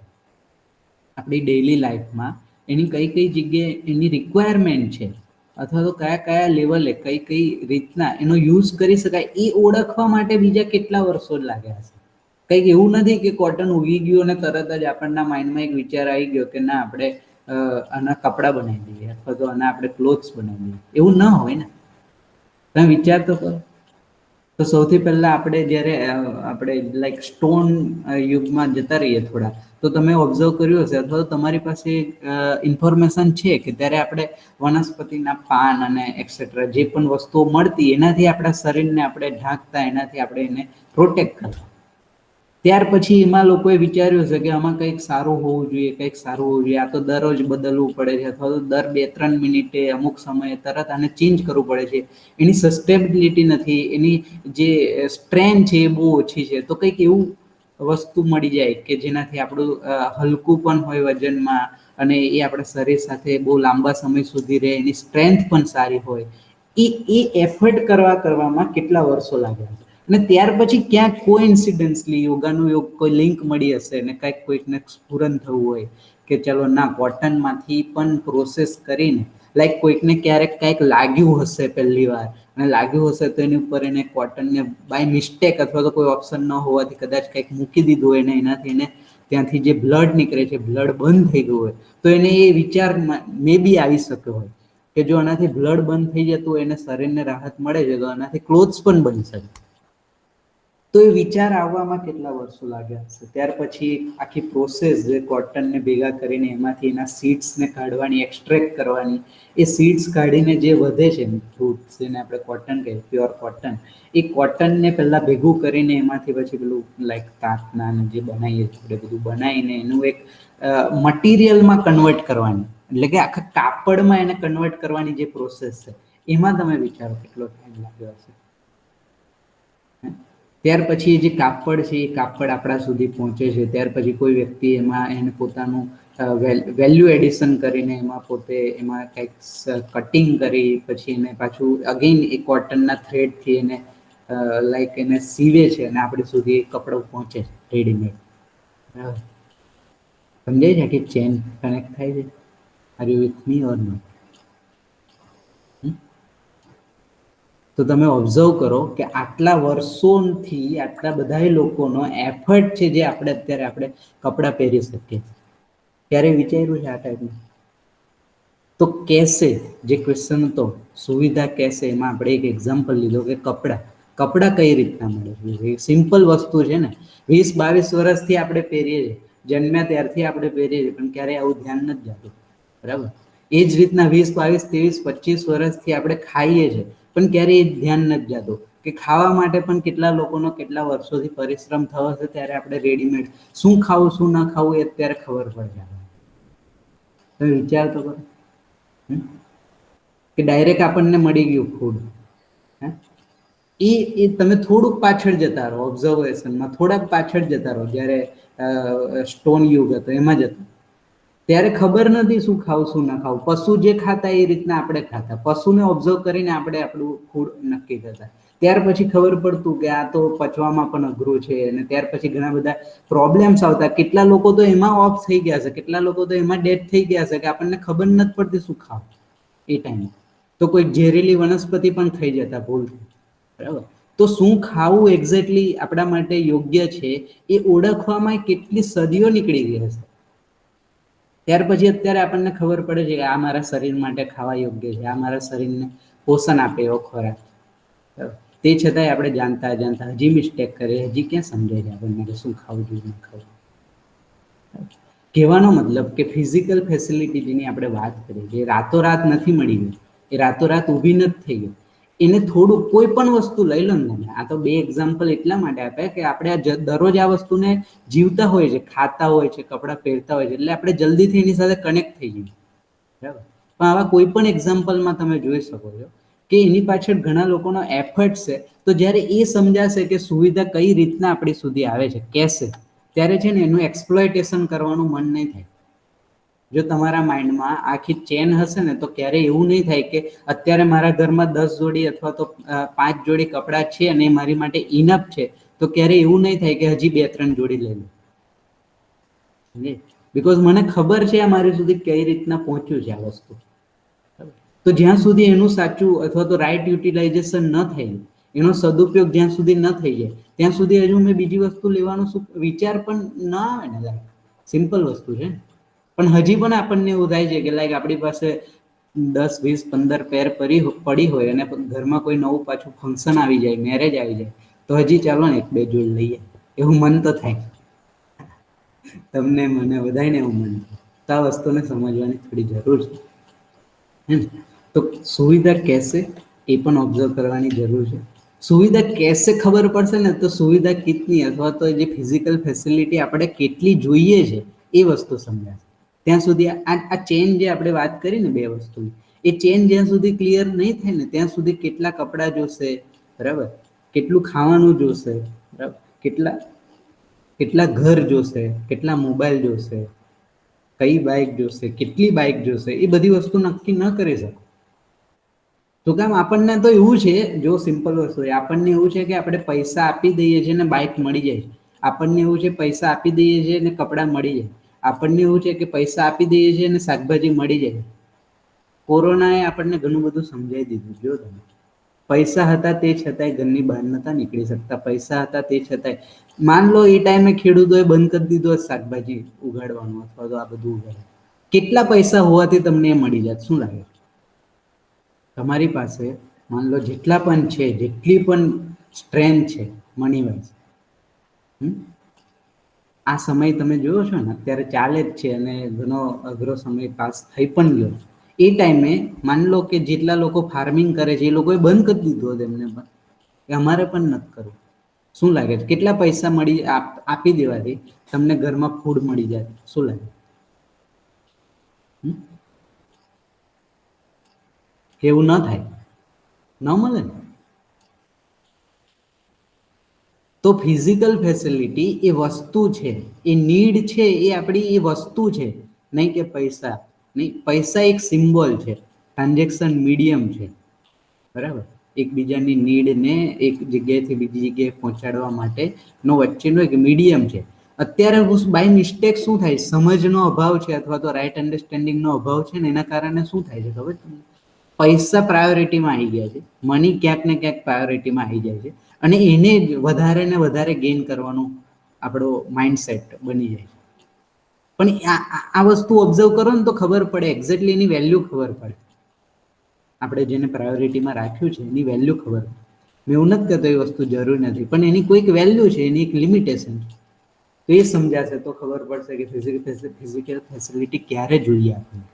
આપણી ડેઈલી લાઈફમાં, એની કઈ કઈ જગ્યાએ એની રિક્વાયરમેન્ટ છે અથવા તો કયા કયા લેવલે કઈ કઈ રીતના એનો યુઝ કરી શકાય એ ઓળખવા માટે બીજા કેટલા વર્ષો લાગ્યા હશે. કંઈક એવું નથી કે કોટન ઉગી ગયું અને તરત જ આપણના માઇન્ડમાં એક વિચાર આવી ગયો કે ના આપણે આના કપડાં બનાવી દઈએ અથવા તો આના આપણે ક્લોથ્સ બનાવી દઈએ, એવું ન હોય ને. તમે વિચાર તો કરો. તો સૌથી પહેલા આપણે જ્યારે આપણે લાઈક સ્ટોન યુગમાં જતા રહીએ થોડા, તો તમે ઓબ્ઝર્વ કર્યું હશે અથવા તો તમારી પાસે ઇન્ફોર્મેશન છે કે ત્યારે આપણે વનસ્પતિના પાન અને એક્સેટ્રા જે પણ વસ્તુઓ મળતી એનાથી આપણા શરીરને આપણે ઢાંકતા, એનાથી આપણે એને પ્રોટેક્ટ કરતા. ત્યાર પછી એમાં લોકોએ વિચાર્યું છે કે આમાં કંઈક સારું હોવું જોઈએ, કંઈક સારું હોવું જોઈએ, આ તો દરરોજ બદલવું પડે છે અથવા તો દર 2-3 મિનિટે અમુક સમયે તરત આને ચેન્જ કરવું પડે છે, એની સસ્ટેબિલિટી નથી, એની જે સ્ટ્રેન્થ છે એ બહુ ઓછી છે. તો કંઈક એવું વસ્તુ મળી જાય કે જેનાથી આપણું હલકું પણ હોય વજનમાં અને એ આપણા શરીર સાથે બહુ લાંબા સમય સુધી રહે, એની સ્ટ્રેન્થ પણ સારી હોય, એ એફર્ટ કરવામાં કેટલા વર્ષો લાગ્યા છે. અને ત્યાર પછી ક્યાંક કોઇન્સિડન્સલી યોગાનું યોગ કોઈ લિંક મળી હશે અને કંઈક કોઈકને સ્ફુરન થવું હોય કે ચલો ના કોટનમાંથી પણ પ્રોસેસ કરીને લાઈક કોઈકને ક્યારેક કંઈક લાગ્યું હશે પહેલી વાર અને લાગ્યું હશે તો એની ઉપર એને કોટનને બાય મિસ્ટેક અથવા તો કોઈ ઓપ્શન ન હોવાથી કદાચ કંઈક મૂકી દીધું હોય ને એનાથી એને ત્યાંથી જે બ્લડ નીકળે છે, બ્લડ બંધ થઈ ગયું હોય તો એને એ વિચાર મે બી આવી શક્યો હોય કે જો આનાથી બ્લડ બંધ થઈ જતું હોય એને શરીરને રાહત મળે છે તો આનાથી ક્લોથ્સ પણ બની શકે. તો એ વિચાર આવવામાં કેટલા વર્ષો લાગ્યા હશે. ત્યાર પછી આખી પ્રોસેસ જે કોટનને ભેગા કરીને એમાંથી એના સીડ્સને કાઢવાની, એક્સ્ટ્રેક્ટ કરવાની, એ સીડ્સ કાઢીને જે વધે છે ફ્રૂટ્સ, જેને આપણે કોટન કહીએ, પ્યોર કોટન, એ કોટનને પહેલા ભેગું કરીને એમાંથી પછી પેલું લાઈક તાંતના જે બનાવીએ છીએ બધું બનાવીને એનું એક મટીરિયલમાં કન્વર્ટ કરવાની, એટલે કે આખા કાપડમાં એને કન્વર્ટ કરવાની જે પ્રોસેસ છે, એમાં તમે વિચારો કેટલો ટાઈમ લાગ્યો હશે. ત્યાર પછી જે કાપડ છે એ કાપડ આપણા સુધી પહોંચે છે. ત્યાર પછી કોઈ વ્યક્તિ એમાં એને પોતાનું વેલ્યુ એડિશન કરીને એમાં પોતે એમાં કંઈક કટિંગ કરી પછી એને પાછું અગેન એ કોટનના થ્રેડથી એને લાઈક એને સીવે છે અને આપણી સુધી કપડો પહોંચે છે રેડીમેડ. બરાબર, સમજાય છે કે ચેન કનેક્ટ થાય છે? Are you with me or not? તો તમે ઓબ્ઝર્વ કરો કે આટલા વર્ષોથી આટલા બધા લોકોનો એફર્ટ છે જે અત્યારે આપણે કપડાં પહેરી શકીએ. ક્યારે વિચાર્યું છે આ ટાઈપનું? તો કેસે જે ક્વેશ્ચન હતો, સુવિધા કેસે, એમાં આપણે એક એક્ઝામ્પલ લીધો કે કપડાં કઈ રીતના મળે છે. સિમ્પલ વસ્તુ છે ને, 20-22 વર્ષથી આપણે પહેરીએ છીએ, જન્મ્યા ત્યારથી આપણે પહેરીએ છીએ, પણ ક્યારેય આવું ધ્યાન નથી જતું. બરાબર, એ જ રીતના 20-22-23-25 વર્ષથી આપણે ખાઈએ છીએ, પણ ક્યારેય એ ધ્યાન નથી જતું કે ખાવા માટે પણ કેટલા લોકોનો કેટલા વર્ષોથી પરિશ્રમ થયો છે. ત્યારે આપણે રેડીમેડ શું ખાવું શું ના ખાવું એ અત્યારે ખબર પડે. તમે વિચાર તો કરો કે ડાયરેક્ટ આપણને મળી ગયું ફૂડ. એ તમે થોડુંક પાછળ જતા રહો, ઓબ્ઝર્વેશનમાં થોડાક પાછળ જતા રહો, જ્યારે સ્ટોન યુગ હતો એમાં જતા, ત્યારે ખબર નથી શું ખાવું શું ના ખાવું. પશુ જે ખાતા એ રીતના આપણે ખાતા, પશુને ઓબ્ઝર્વ કરીને આપણે આપણું ફૂડ નક્કી કરતા. ત્યાર પછી ખબર પડતું કે આ તો પચવામાં પણ અઘરું છે, અને ત્યાર પછી ઘણા બધા પ્રોબ્લેમ્સ આવતા. કેટલા લોકો તો એમાં ઓફ થઈ ગયા છે, કેટલા લોકો તો એમાં ડેથ થઈ ગયા છે કે આપણને ખબર નથી પડતી શું ખાવું એ ટાઈમે. તો કોઈ ઝેરીલી વનસ્પતિ પણ થઈ જતા ભૂલથી. બરાબર, તો શું ખાવું એક્ઝેક્ટલી આપણા માટે યોગ્ય છે એ ઓળખવામાં કેટલી સદીઓ નીકળી ગઈ હશે. ત્યાર પછી અત્યારે આપણને ખબર પડે છે કે આ મારા શરીર માટે ખાવા યોગ્ય છે, આ મારા શરીરને પોષણ આપે એવો ખોરાક. તે છતાંય આપણે જાણતા હજી મિસ્ટેક કરીએ, હજી ક્યાં સમજાય છે આપણને શું ખાવું જોઈએ ન ખાવું. કહેવાનો મતલબ કે ફિઝિકલ ફેસિલિટી જેની આપણે વાત કરીએ, જે રાતોરાત નથી મળી ગઈ, એ રાતોરાત ઊભી નથી થઈ ગઈ. એને થોડું કોઈ પણ વસ્તુ લઈ લો ને, આ તો 2 એક્ઝામ્પલ એટલા માટે આપ્યા કે આપણે દરરોજ આ વસ્તુને જીવતા હોય છે, ખાતા હોય છે, કપડાં પહેરતા હોય છે, એટલે આપણે જલ્દીથી એની સાથે કનેક્ટ થઈ જઈએ. બરાબર, પણ આવા કોઈ પણ એક્ઝામ્પલમાં તમે જોઈ શકો છો કે એની પાછળ ઘણા લોકોનો એફર્ટ છે. તો જ્યારે એ સમજાશે કે સુવિધા કઈ રીતના આપણી સુધી આવે છે કેસે, ત્યારે છે ને એનું એક્સપ્લોઇટેશન કરવાનું મન નહીં થાય. જો તમારા માઇન્ડમાં આખી ચેન હશે ને, તો ક્યારેય એવું નહીં થાય કે અત્યારે મારા ઘરમાં 10 જોડી અથવા તો 5 જોડી કપડાં છે અને મારી માટે ઇનફ છે, તો ક્યારેય એવું નહીં થાય કે હજી 2-3 જોડી લઈ લો. બીકોઝ મને ખબર છે આ મારી સુધી કઈ રીતના પહોંચ્યું છે આ વસ્તુ. તો જ્યાં સુધી એનું સાચું અથવા તો રાઈટ યુટિલાઇઝેશન ન થાય, એનો સદુપયોગ જ્યાં સુધી ન થઈ જાય, ત્યાં સુધી હજુ મેં બીજી વસ્તુ લેવાનો વિચાર પણ ના આવે ને. લાઈક સિમ્પલ વસ્તુ છે, પણ હજી પણ આપણને એવું થાય છે કે લાઈક આપણી પાસે 10-20-15 પેર પડી હોય અને ઘરમાં કોઈ નવું પાછું ફંક્શન આવી જાય, મેરેજ આવી જાય, તો હજી ચાલો ને 1-2 જોડી લઈએ, એવું મન તો થાય. તમને મને બધાને એવું મન થાય. તો આ વસ્તુને સમજવાની થોડી જરૂર છે. તો સુવિધા કેસે એ પણ ઓબ્ઝર્વ કરવાની જરૂર છે. સુવિધા કેસે ખબર પડશે ને, તો સુવિધા કિતની અથવા તો જે ફિઝિકલ ફેસિલિટી આપણે કેટલી જોઈએ છે એ વસ્તુ સમજાશે. ત્યાં સુધી આ ચેન જે આપણે વાત કરી ને 2 વસ્તુની, એ ચેન જ્યાં સુધી ક્લિયર નહીં થાય ને, ત્યાં સુધી કેટલા કપડાં જોશે, બરાબર, કેટલું ખાવાનું જોશે, બરાબર, કેટલા ઘર જોશે, કેટલા મોબાઈલ જોશે, કઈ બાઇક જોશે, કેટલી બાઇક જોશે, એ બધી વસ્તુ નક્કી ન કરી શકો. તો કેમ આપણને તો એવું છે, જો સિમ્પલ વસ્તુ આપણને એવું છે કે આપણે પૈસા આપી દઈએ છીએ ને બાઇક મળી જાય. આપણને એવું છે પૈસા આપી દઈએ છીએ ને કપડાં મળી જાય. આપણને એવું છે કે પૈસા આપી દઈએ છીએ ને શાકભાજી મળી જાય. કોરોના એ આપણને ઘણું બધું સમજાવી દીધું. જો તમે પૈસા હતા તે છતાંય ઘરની બહાર નતા નીકળી શકતા, પૈસા હતા તે છતાંય માન લો એ ટાઈમે ખેડૂતોએ બંધ કરી દીધો શાકભાજી ઉગાડવાનું અથવા તો આ બધું ઉગાડવાનું, કેટલા પૈસા હોવાથી તમને એ મળી જાત? શું લાગે? તમારી પાસે માન લો જેટલા પણ છે, જેટલી પણ સ્ટ્રેન્થ છે મની વાઇઝ, આ સમય તમે જોયો છો ને, અત્યારે ચાલે જ છે અને ઘણો અઘરો સમય પાસ થઈ પણ ગયો. એ ટાઈમે માની લો કે જેટલા લોકો ફાર્મિંગ કરે છે એ લોકોએ બંધ કરી દીધું હતું એમને પણ, કે અમારે પણ નથી કરવું. શું લાગે છે કેટલા પૈસા આપી દેવાથી તમને ઘરમાં ફૂડ મળી જાય? શું લાગે? એવું ન થાય, ન મળે ને. તો ફિઝિકલ ફેસિલિટી એ વસ્તુ છે, એ નીડ છે, એ આપણી એ વસ્તુ છે, નહીં કે પૈસા નહીં. પૈસા એક સિમ્બોલ છે, ટ્રાન્ઝેક્શન મીડિયમ છે, બરાબર. એકબીજાની નીડને એક જગ્યાએથી બીજી જગ્યાએ પહોંચાડવા માટે નો વચ્ચેનો એક મીડિયમ છે. અત્યારે બાય મિસ્ટેક શું થાય, સમજનો અભાવ છે અથવા તો રાઈટ અન્ડરસ્ટેન્ડિંગનો અભાવ છે ને, એના કારણે શું થાય છે ખબર તમને? પૈસા પ્રાયોરિટીમાં આવી ગયા છે, મની ક્યાંક ને ક્યાંક પ્રાયોરિટીમાં આવી જાય છે, અને એને જ વધારે ને વધારે ગેઇન કરવાનું આપણો માઇન્ડસેટ બની જાય છે. પણ આ વસ્તુ ઓબ્ઝર્વ કરો ને તો ખબર પડે, એક્ઝેક્ટલી એની વેલ્યુ ખબર પડે. આપણે જેને પ્રાયોરિટીમાં રાખ્યું છે એની વેલ્યુ ખબર પડે. મેં એવું નથી કહેતો એ વસ્તુ જરૂરી નથી, પણ એની કોઈક વેલ્યુ છે, એની એક લિમિટેશન છે. તો એ સમજાશે તો ખબર પડશે કે ફિઝિકલ ફેસિલિટી ક્યારે જોઈએ આપણને.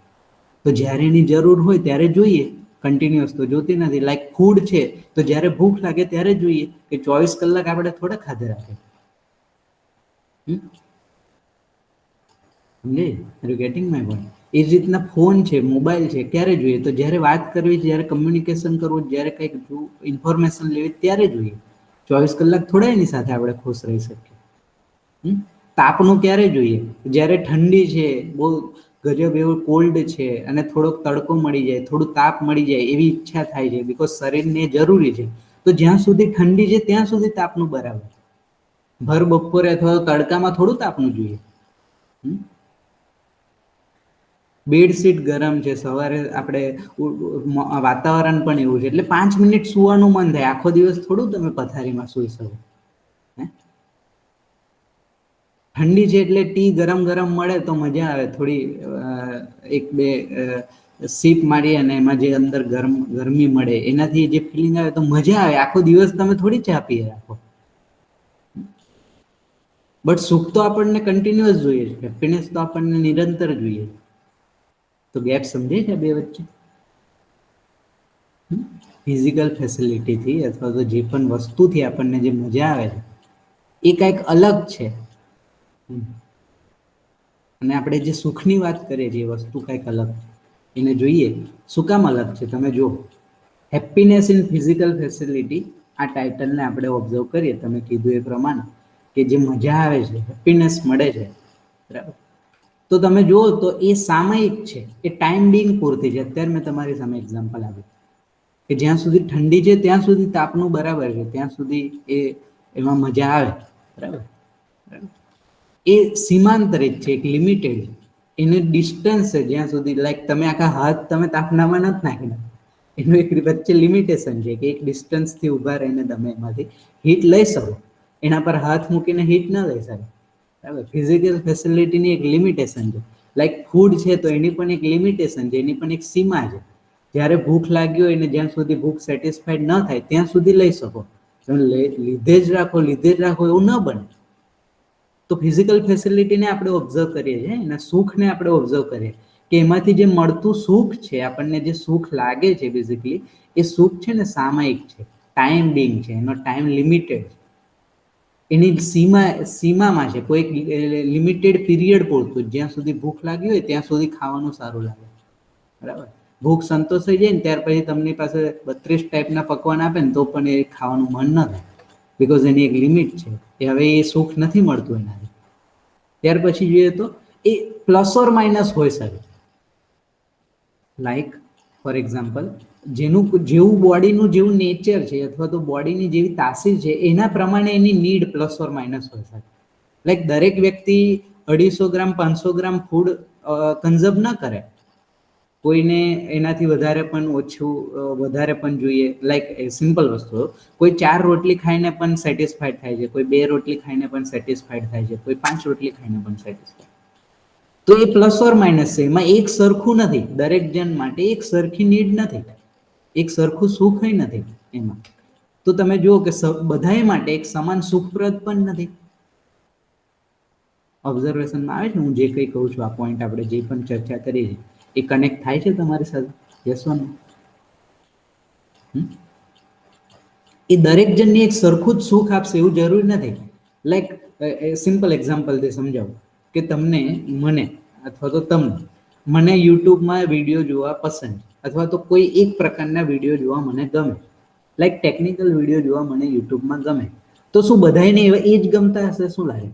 તો જ્યારે એની જરૂર હોય ત્યારે જોઈએ, કન્ટિન્યુઅસ તો જોતી નથી. લાઈક ફૂડ છે, તો જ્યારે ભૂખ લાગે ત્યારે જોઈએ, કે 24 કલાક આપણે થોડા ખાધે રાખે. સમજે? Gating my point? એ જ રીતના ફોન છે, મોબાઈલ છે, ક્યારે જોઈએ? તો જ્યારે વાત કરવી, જ્યારે કમ્યુનિકેશન કરવું, જ્યારે કંઈક ઇન્ફોર્મેશન લેવી ત્યારે જોઈએ. 24 કલાક થોડા એની સાથે આપણે ખુશ રહી શકીએ. તાપનું ક્યારે જોઈએ? જ્યારે ઠંડી છે, બહુ ગજબ એવું કોલ્ડ છે અને થોડોક તડકો મળી જાય, થોડું તાપ મળી જાય એવી ઈચ્છા થાય છે, બીકોઝ શરીરને જરૂરી છે. તો જ્યાં સુધી ઠંડી છે ત્યાં સુધી તાપનું બરાબર. ભર બપોરે અથવા તડકામાં થોડું તાપનું જોઈએ. બેડશીટ ગરમ છે, સવારે આપણે વાતાવરણ પણ એવું છે, એટલે 5 મિનિટ સુવાનું મન થાય. આખો દિવસ થોડું તમે પથારીમાં સૂઈ શકો. ઠંડી છે એટલે ટી ગરમ ગરમ મળે તો મજા આવે, થોડી એક બે સીપ મારી અને એમાં જે અંદર ગરમી મળે એનાથી જે ફિલિંગ આવે તો મજા આવે. આખો દિવસ તમે થોડી ચા પી રાખો. બટ સુખ તો આપણને કન્ટિન્યુઅસ જોઈએ છે, હેપીનેસ તો આપણને નિરંતર જોઈએ. તો ગેપ સમજે છે બે વચ્ચે? ફિઝિકલ ફેસિલિટીથી અથવા તો જે પણ વસ્તુથી આપણને જે મજા આવે છે એ કંઈક અલગ છે, અને આપણે જે સુખની વાત કરીએ છીએ એ વસ્તુ કંઈક અલગ છે. એને જોઈએ શું કામ અલગ છે તમે જુઓ. હેપીનેસ ઇન ફિઝિકલ ફેસિલિટી, આ ટાઇટલને આપણે ઓબ્ઝર્વ કરીએ, તમે કીધું એ પ્રમાણે કે જે મજા આવે છે, હેપીનેસ મળે છે, બરાબર. તો તમે જુઓ તો એ સામયિક છે, એ ટાઈમ બિંગ પૂરતી છે. અત્યારે મેં તમારી સામે એક્ઝામ્પલ આપ્યું કે જ્યાં સુધી ઠંડી છે ત્યાં સુધી તાપનું બરાબર છે, ત્યાં સુધી એમાં મજા આવે, બરાબર. એ સીમાંતરિત છે, એક લિમિટેડ એને ડિસ્ટન્સ છે, જ્યાં સુધી લાઈક તમે આખા હાથ તમે તાપનામાં નથી નાખીને, એનું એક વચ્ચે લિમિટેશન છે કે એક ડિસ્ટન્સથી ઊભા રહીને તમે એમાંથી હીટ લઈ શકો. એના પર હાથ મૂકીને હીટ ન લઈ શકે, બરાબર. ફિઝિકલ ફેસિલિટીની એક લિમિટેશન છે. લાઈક ફૂડ છે તો એની પણ એક લિમિટેશન છે, એની પણ એક સીમા છે. જ્યારે ભૂખ લાગી હોય ને જ્યાં સુધી ભૂખ સેટિસ્ફાઈડ ન થાય ત્યાં સુધી લઈ શકો. લીધે જ રાખો એવું ન બને. તો ફિઝિકલ ફેસિલિટીને આપણે ઓબ્ઝર્વ કરીએ છીએ, એના સુખને આપણે ઓબ્ઝર્વ કરીએ કે એમાંથી જે મળતું સુખ છે, આપણને જે સુખ લાગે છે બેઝિકલી, એ સુખ છે ને સામયિક છે, ટાઈમ બિંગ છે, એનો ટાઈમ લિમિટેડ છે, એની સીમામાં છે, કોઈ લિમિટેડ પીરિયડ પૂરતું. જ્યાં સુધી ભૂખ લાગી હોય ત્યાં સુધી ખાવાનું સારું લાગે, બરાબર. ભૂખ સંતોષાઈ જાય ને ત્યાર પછી તમને પાસે 32 ટાઈપના પકવાન આપે ને તો પણ એ ખાવાનું મન ન થાય, બીકોઝ એની એક લિમિટ છે. એ હવે એ સુખ નથી મળતું એનાથી. ત્યાર પછી જોઈએ તો એ પ્લસ ઓર માઇનસ હોઈ શકે. લાઈક ફોર એક્ઝામ્પલ, જેવું બોડીનું જેવું નેચર છે અથવા તો બોડીની જેવી તાસીર છે એના પ્રમાણે એની નીડ પ્લસ ઓર માઇનસ હોઈ શકે. લાઈક દરેક વ્યક્તિ 250 ગ્રામ 500 ગ્રામ ફૂડ કન્ઝર્વ ન કરે. કોઈને એનાથી વધારે પણ ઓછું વધારે પણ જોઈએ. લાઈક સિમ્પલ વસ્તુ, કોઈ 4 રોટલી ખાઈને પણ સેટિસ્ફાઈડ થાય છે, કોઈ 2 રોટલી ખાઈને પણ સેટિસ્ફાઈડ થાય છે, કોઈ 5 રોટલી ખાઈને પણ સેટિસ્ફાઈડ. તો એ પ્લસ ઓર માઇનસ છે, એમાં એક સરખું નથી. દરેક જણ માટે એક સરખી નીડ નથી, એક સરખું સુખ નથી એમાં. તો તમે જુઓ કે બધાય માટે એક સમાન સુખપ્રદ પણ નથી. ઓબ્ઝર્વેશનમાં આવે છે હું જે કંઈ કહું છું, આ પોઈન્ટ આપણે જે પણ ચર્ચા કરી છે એ કનેક્ટ થાય છે તમારી સાથે? યસ ઓર નો? એ દરેક જણને એક સરખું જ સુખ આપશે એવું જરૂરી નથી. લાઈક સિમ્પલ એક્ઝામ્પલથી સમજાવું કે તમને, મને અથવા તો તમને, મને યુટ્યુબમાં વિડીયો જોવા પસંદ અથવા તો કોઈ એક પ્રકારના વિડીયો જોવા મને ગમે. લાઈક ટેકનિકલ વિડીયો જોવા મને યુટ્યુબમાં ગમે. તો શું બધાને એ જ ગમતા હશે? શું લાગે?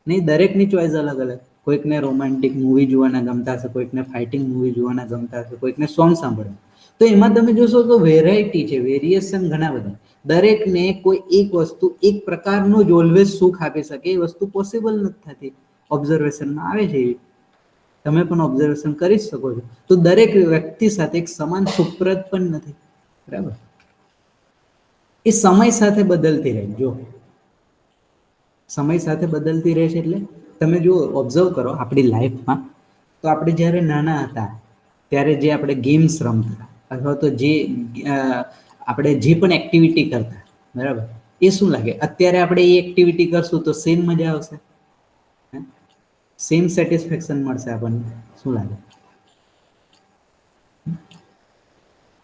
નહીં, દરેકની ચોઈસ અલગ અલગ. કોઈકને રોમેન્ટિક મૂવી જોવાના ગમતા હશે, કોઈકને ફાઇટિંગ મૂવી જોવાના ગમતા હશે, કોઈકને સોંગ સાંભળવા. તો એમાં તમે જોશો તો વેરાયટી છે, વેરિએશન ઘણા બધા. દરેકને કોઈ એક વસ્તુ એક પ્રકારનું જ ઓલવેઝ સુખ આપી શકે એ વસ્તુ પોસિબલ નથી થતી. ઓબ્ઝર્વેશનમાં આવે છે એ. તમે પણ ઓબ્ઝર્વેશન કરી શકો છો. તો દરેક વ્યક્તિ સાથે એક સમાન સુખપ્રદ પણ નથી, બરાબર? એ સમય સાથે બદલતી રહે. જો સમય સાથે બદલતી રહે છે એટલે તમે જો ઓબ્ઝર્વ કરો આપણી લાઈફમાં, તો આપણે જ્યારે નાના હતા ત્યારે જે આપણે ગેમ્સ રમતા અથવા તો જે આપણે જે પણ એક્ટિવિટી કરતા, બરાબર, એ શું લાગે? અત્યારે આપણે એ એક્ટિવિટી કરશું તો સેમ મજા આવશે? સેમ સેટિસ્ફેક્શન મળશે આપણને? શું લાગે?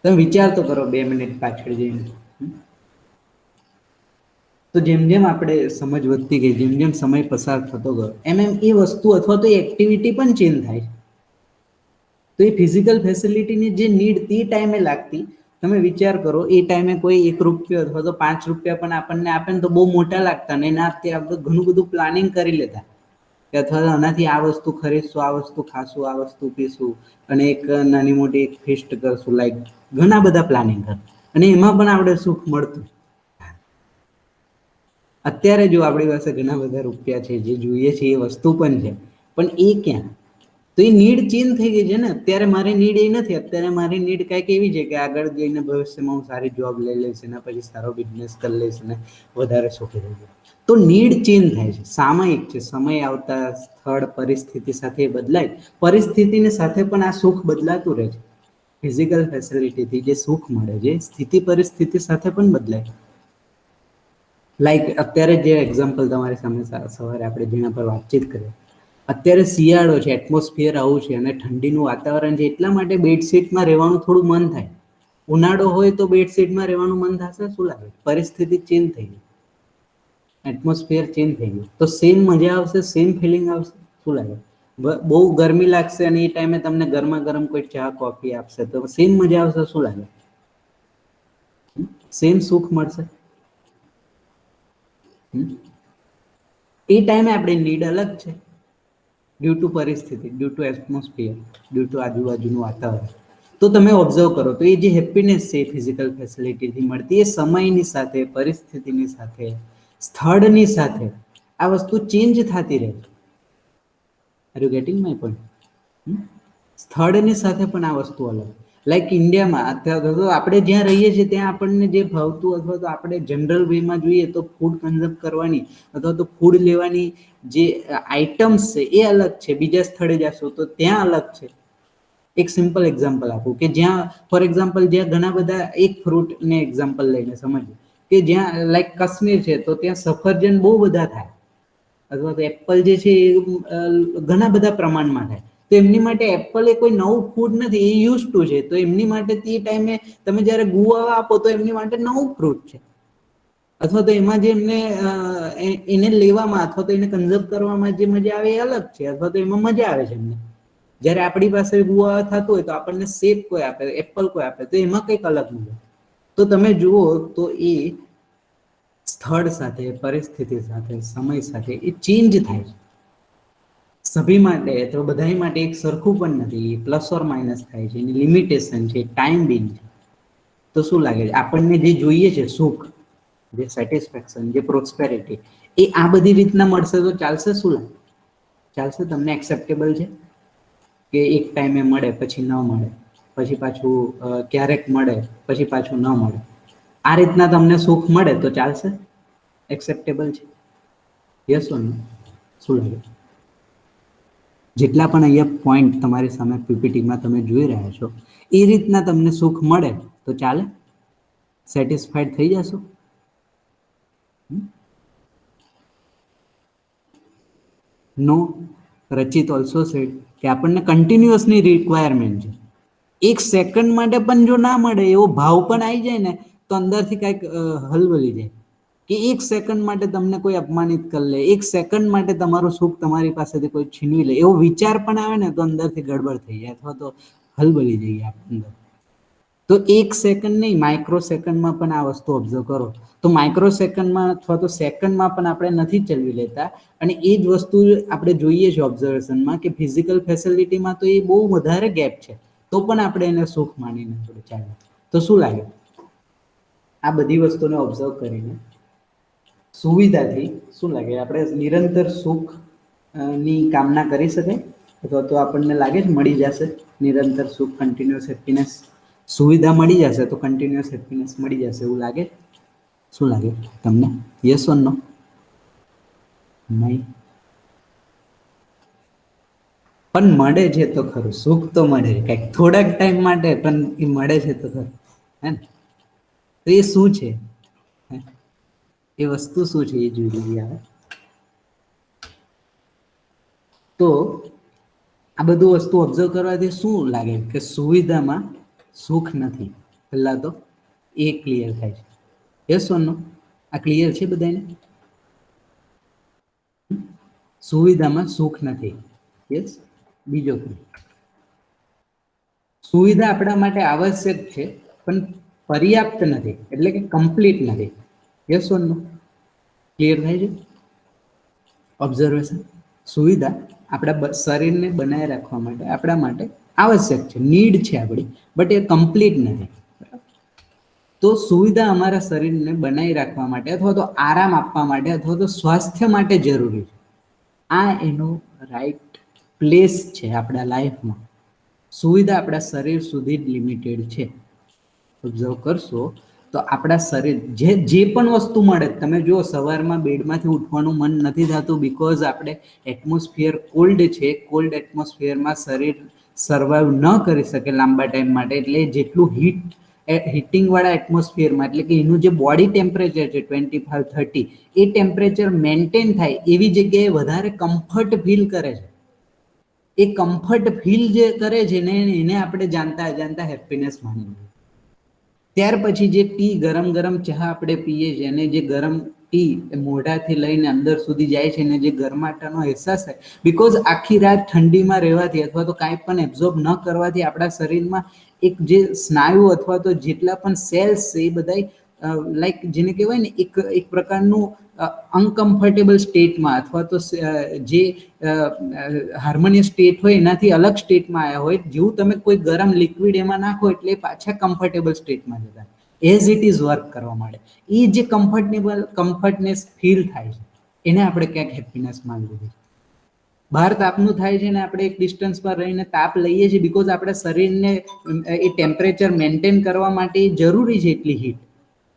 તમે વિચાર તો કરો 2 મિનિટ પાછળ જઈને. તો જેમ જેમ આપણે સમજ વધતી ગઈ, જેમ જેમ સમય પસાર થતો ગયો, એમ એમ એ વસ્તુ અથવા તો એ એક્ટિવિટી પણ ચેન્જ થાય છે. તો એ ફિઝિકલ ફેસિલિટીની જે નીડ તે ટાઈમે લાગતી, તમે વિચાર કરો એ ટાઈમે કોઈ 1 રૂપિયો અથવા તો 5 રૂપિયા પણ આપણને આપે ને તો બહુ મોટા લાગતા ને એના આપણે ઘણું બધું પ્લાનિંગ કરી લેતા કે અથવા તો આનાથી આ વસ્તુ ખરીદશું, આ વસ્તુ ખાશું, આ વસ્તુ પીશું અને એક નાની મોટી એક ફિસ્ટ કરશું. લાઈક ઘણા બધા પ્લાનિંગ કરતા અને એમાં પણ આપણે સુખ મળતું. અત્યારે જો આપણી પાસે ઘણા બધા રૂપિયા છે, જે જોઈએ છે એ વસ્તુ પણ છે, પણ એ ક્યાં? તો એ નીડ ચેન્જ થઈ ગઈ છે ને. અત્યારે મારી નીડ એ નથી. અત્યારે મારી નીડ કંઈક એવી છે કે આગળ જઈને ભવિષ્યમાં હું સારી જોબ લઈ લઈશ ને પછી સારો બિઝનેસ કરી લઈશ ને વધારે સુખી થઈ જઈશ. તો નીડ ચેન્જ થાય છે, સામયિક છે. સમય આવતા સ્થળ પરિસ્થિતિ સાથે બદલાય, પરિસ્થિતિની સાથે પણ આ સુખ બદલાતું રહે છે. ફિઝિકલ ફેસિલિટીથી જે સુખ મળે છે, સ્થિતિ પરિસ્થિતિ સાથે પણ બદલાય. લાઈક અત્યારે જે એક્ઝામ્પલ તમારી સામે સવારે આપણે જેના પર વાતચીત કરીએ, અત્યારે શિયાળો છે, એટમોસ્ફિયર આવું છે અને ઠંડીનું વાતાવરણ છે, એટલા માટે બેડશીટમાં રહેવાનું થોડું મન થાય. ઉનાળો હોય તો બેડશીટમાં રહેવાનું મન થશે? શું લાગે? પરિસ્થિતિ ચેન્જ થઈ ગઈ, એટમોસ્ફિયર ચેન્જ થઈ ગયું. તો સેમ મજા આવશે? સેમ ફિલિંગ આવશે? શું લાગે? બહુ ગરમી લાગશે અને એ ટાઈમે તમને ગરમા ગરમ કોઈ ચા કોફી આપશે તો સેમ મજા આવશે? શું લાગે? સેમ સુખ મળશે? એ ટાઈમે આપણી નીડ અલગ છે, ડ્યુ ટુ પરિસ્થિતિ, due to atmosphere, due to આજુબાજુનું વાતાવરણ. તો તમે ઓબ્ઝર્વ કરો તો એ જે હેપીનેસ છે ફિઝિકલ ફેસિલિટીથી મળતી, એ સમયની સાથે, પરિસ્થિતિની સાથે, સ્થળની સાથે આ વસ્તુ ચેન્જ થતી રહે. R you getting my point? સ્થળની સાથે પણ આ વસ્તુ અલગ. લાઈક ઇન્ડિયામાં અત્યારે તો આપણે જ્યાં રહીએ છીએ ત્યાં આપણને જે ભાવતું અથવા તો આપણે જનરલ વેમાં જોઈએ તો ફૂડ કન્ઝ્યુમ કરવાની અથવા તો ફૂડ લેવાની જે આઈટમ્સ છે એ અલગ છે. બીજા સ્થળે જશો તો ત્યાં અલગ છે. એક સિમ્પલ એક્ઝામ્પલ આપું કે જ્યાં ફોર એક્ઝામ્પલ જ્યાં ઘણા બધા એક ફ્રૂટને એક્ઝામ્પલ લઈને સમજીએ કે જ્યાં લાઈક કાશ્મીર છે તો ત્યાં સફરજન બહુ બધા થાય અથવા તો એપલ જે છે એ ઘણા બધા પ્રમાણમાં થાય. તો એમની માટે એપલ એ કોઈ નવું ફૂડ નથી, એ યુઝ ટુ છે. તો એમની માટે તે ટાઈમે તમે જયારે ગુઆ આપો તો એમની માટે નવું ફ્રૂટ છે. અથવા તો એમાં જે એમને એને લેવામાં અથવા તો એને કન્ઝર્વ કરવામાં જે મજા આવે એ અલગ છે. અથવા તો એમાં મજા આવે છે એમને. જયારે આપણી પાસે ગુઆ થતું હોય તો આપણને સેબ કોઈ આપે, એપલ કોઈ આપે તો એમાં કંઈક અલગ મજા. તો તમે જુઓ તો એ સ્થળ સાથે, પરિસ્થિતિ સાથે, સમય સાથે એ ચેન્જ થાય છે. સભી માટે અથવા બધા માટે એક સરખું પણ નથી. પ્લસ ઓર માઇનસ થાય છે, એની લિમિટેશન છે, ટાઈમ બિન છે. તો શું લાગે છે આપણને જે જોઈએ છે સુખ, જે સેટિસ્ફેક્શન, જે પ્રોસ્પેરિટી, એ આ બધી રીતના મળશે તો ચાલશે? શું લાગે? ચાલશે? તમને એક્સેપ્ટેબલ છે કે એક ટાઈમે મળે પછી ન મળે, પછી પાછું ક્યારેક મળે પછી પાછું ન મળે, આ રીતના તમને સુખ મળે તો ચાલશે? એક્સેપ્ટેબલ છે? યસ ઓર નો? શું લાગે? જેટલા પણ અહીંયા પોઈન્ટ તમારી સામે પીપીટીમાં તમે જોઈ રહ્યા છો એ રીતના તમને સુખ મળે તો ચાલે? સેટિસ્ફાઈડ થઈ જશો? નો, રચિત ઓલ્સો સેડ કે આપણને કન્ટિન્યુઅસની રિક્વાયરમેન્ટ છે. એક સેકન્ડ માટે પણ જો ના મળે એવો ભાવ પણ આવી જાય ને તો અંદરથી કાંઈક હલબલી જાય કે એક સેકન્ડ માટે તમને કોઈ અપમાનિત કરી લે, એક સેકન્ડ માટે તમારું સુખ તમારી પાસેથી કોઈ છીનવી લે, એવો વિચાર પણ આવે ને તો અંદરથી ગડબડ થઈ જાય અથવા તો હલબલી જઈએ અંદર. તો એક સેકન્ડ નહીં, માઇક્રો સેકન્ડમાં પણ આ વસ્તુ ઓબ્ઝર્વ કરો તો માઇક્રો સેકન્ડમાં અથવા તો સેકન્ડમાં પણ આપણે નથી ચલવી લેતા. અને એ જ વસ્તુ આપણે જોઈએ છીએ ઓબ્ઝર્વેશનમાં કે ફિઝિકલ ફેસિલિટીમાં તો એ બહુ વધારે ગેપ છે, તો પણ આપણે એને સુખ માનીને ચાલે. તો શું લાગે આ બધી વસ્તુને ઓબ્ઝર્વ કરીને સુવિધાથી શું લાગે આપણે નિરંતર સુખ ની કામના કરી શકાય અથવા તો આપણને લાગે છે મળી જશે નિરંતર સુખ, કન્ટિન્યુઅસ હેપીનેસ? સુવિધા મળી જશે તો કન્ટિન્યુઅસ હેપીનેસ મળી જશે એવું લાગે? શું લાગે તમને? યસ ઓર નો? નહીં પણ મળે છે તો ખરું, સુખ તો મળે કંઈક થોડાક ટાઈમ માટે, પણ એ મળે છે તો ખરું હે ને. તો એ શું છે? એ વસ્તુ શું છે એ જોઈ લઈએ આવે. તો આ બધું વસ્તુ ઓબ્ઝર્વ કરવાથી શું લાગે કે સુવિધામાં સુખ નથી. પહેલા તો એ ક્લિયર થાય છે. યસ ઓર નો? આ ક્લિયર છે બધાને? સુવિધામાં સુખ નથી. યસ. બીજો સુવિધા આપણા માટે આવશ્યક છે પણ પર્યાપ્ત નથી, એટલે કે કમ્પ્લીટ નથી. Yes or no? ક્લિયર થાય છે? ઓબ્ઝર્વેશન સુવિધા આપણા શરીરને બનાવી રાખવા માટે આપણા માટે આવશ્યક છે, નીડ છે આપણી, બટ એ કમ્પ્લીટ નથી. તો સુવિધા અમારા શરીરને બનાવી રાખવા માટે અથવા તો આરામ આપવા માટે અથવા તો સ્વાસ્થ્ય માટે જરૂરી છે. આ એનો રાઈટ પ્લેસ છે આપણા લાઈફમાં. સુવિધા આપણા શરીર સુધી જ લિમિટેડ છે. ઓબ્ઝર્વ કરશો તો આપણા શરીર જે પણ વસ્તુ મળે, તમે જો સવારમાં બેડમાંથી ઉઠવાનું મન નથી થતું બિકોઝ આપણે એટમોસ્ફિયર કોલ્ડ છે, કોલ્ડ એટમોસ્ફિયરમાં શરીર સર્વાઈવ ન કરી શકે લાંબા ટાઈમ માટે, એટલે જેટલું હીટિંગ વાળા એટમોસ્ફિયરમાં, એટલે કે એનું જે બોડી ટેમ્પરેચર છે 25-30, એ ટેમ્પરેચર મેન્ટેન થાય એવી જગ્યાએ વધારે કમ્ફર્ટ ફીલ કરે છે. એ કમ્ફર્ટ ફીલ જે કરે છે ને એને આપણે જાણતા અજાણતા હેપીનેસ માની લઈએ. ત્યાર પછી જે ટી, ગરમ ગરમ ચા આપણે પીએ છીએ અને જે ગરમ ટી મોઢાથી લઈને અંદર સુધી જાય છે અને જે ગરમાટાનો અહેસાસ થાય, બિકોઝ આખી રાત ઠંડીમાં રહેવાથી અથવા તો કાંઈ પણ એબ્ઝોર્બ ન કરવાથી આપણા શરીરમાં એક જે સ્નાયુ અથવા તો જેટલા પણ સેલ્સ છે એ બધા લાઈક જેને કહેવાય ને એક પ્રકારનું અનકમ્ફર્ટેબલ સ્ટેટમાં અથવા તો જે હાર્મોનિયસ સ્ટેટ હોય એનાથી અલગ સ્ટેટમાં આવ્યા હોય, જેવું તમે કોઈ ગરમ લિક્વિડ એમાં નાખો એટલે પાછા કમ્ફર્ટેબલ સ્ટેટમાં જતા એઝ ઇટ ઇઝ વર્ક કરવા માંડે. એ જે કમ્ફર્ટનેસ ફીલ થાય છે એને આપણે ક્યાંક હેપીનેસ માની લીધી. બહાર તાપનું થાય છે ને આપણે એક ડિસ્ટન્સ પર રહીને તાપ લઈએ છીએ બિકોઝ આપણા શરીરને એ ટેમ્પરેચર મેન્ટેન કરવા માટે જરૂરી છે એટલી હીટ.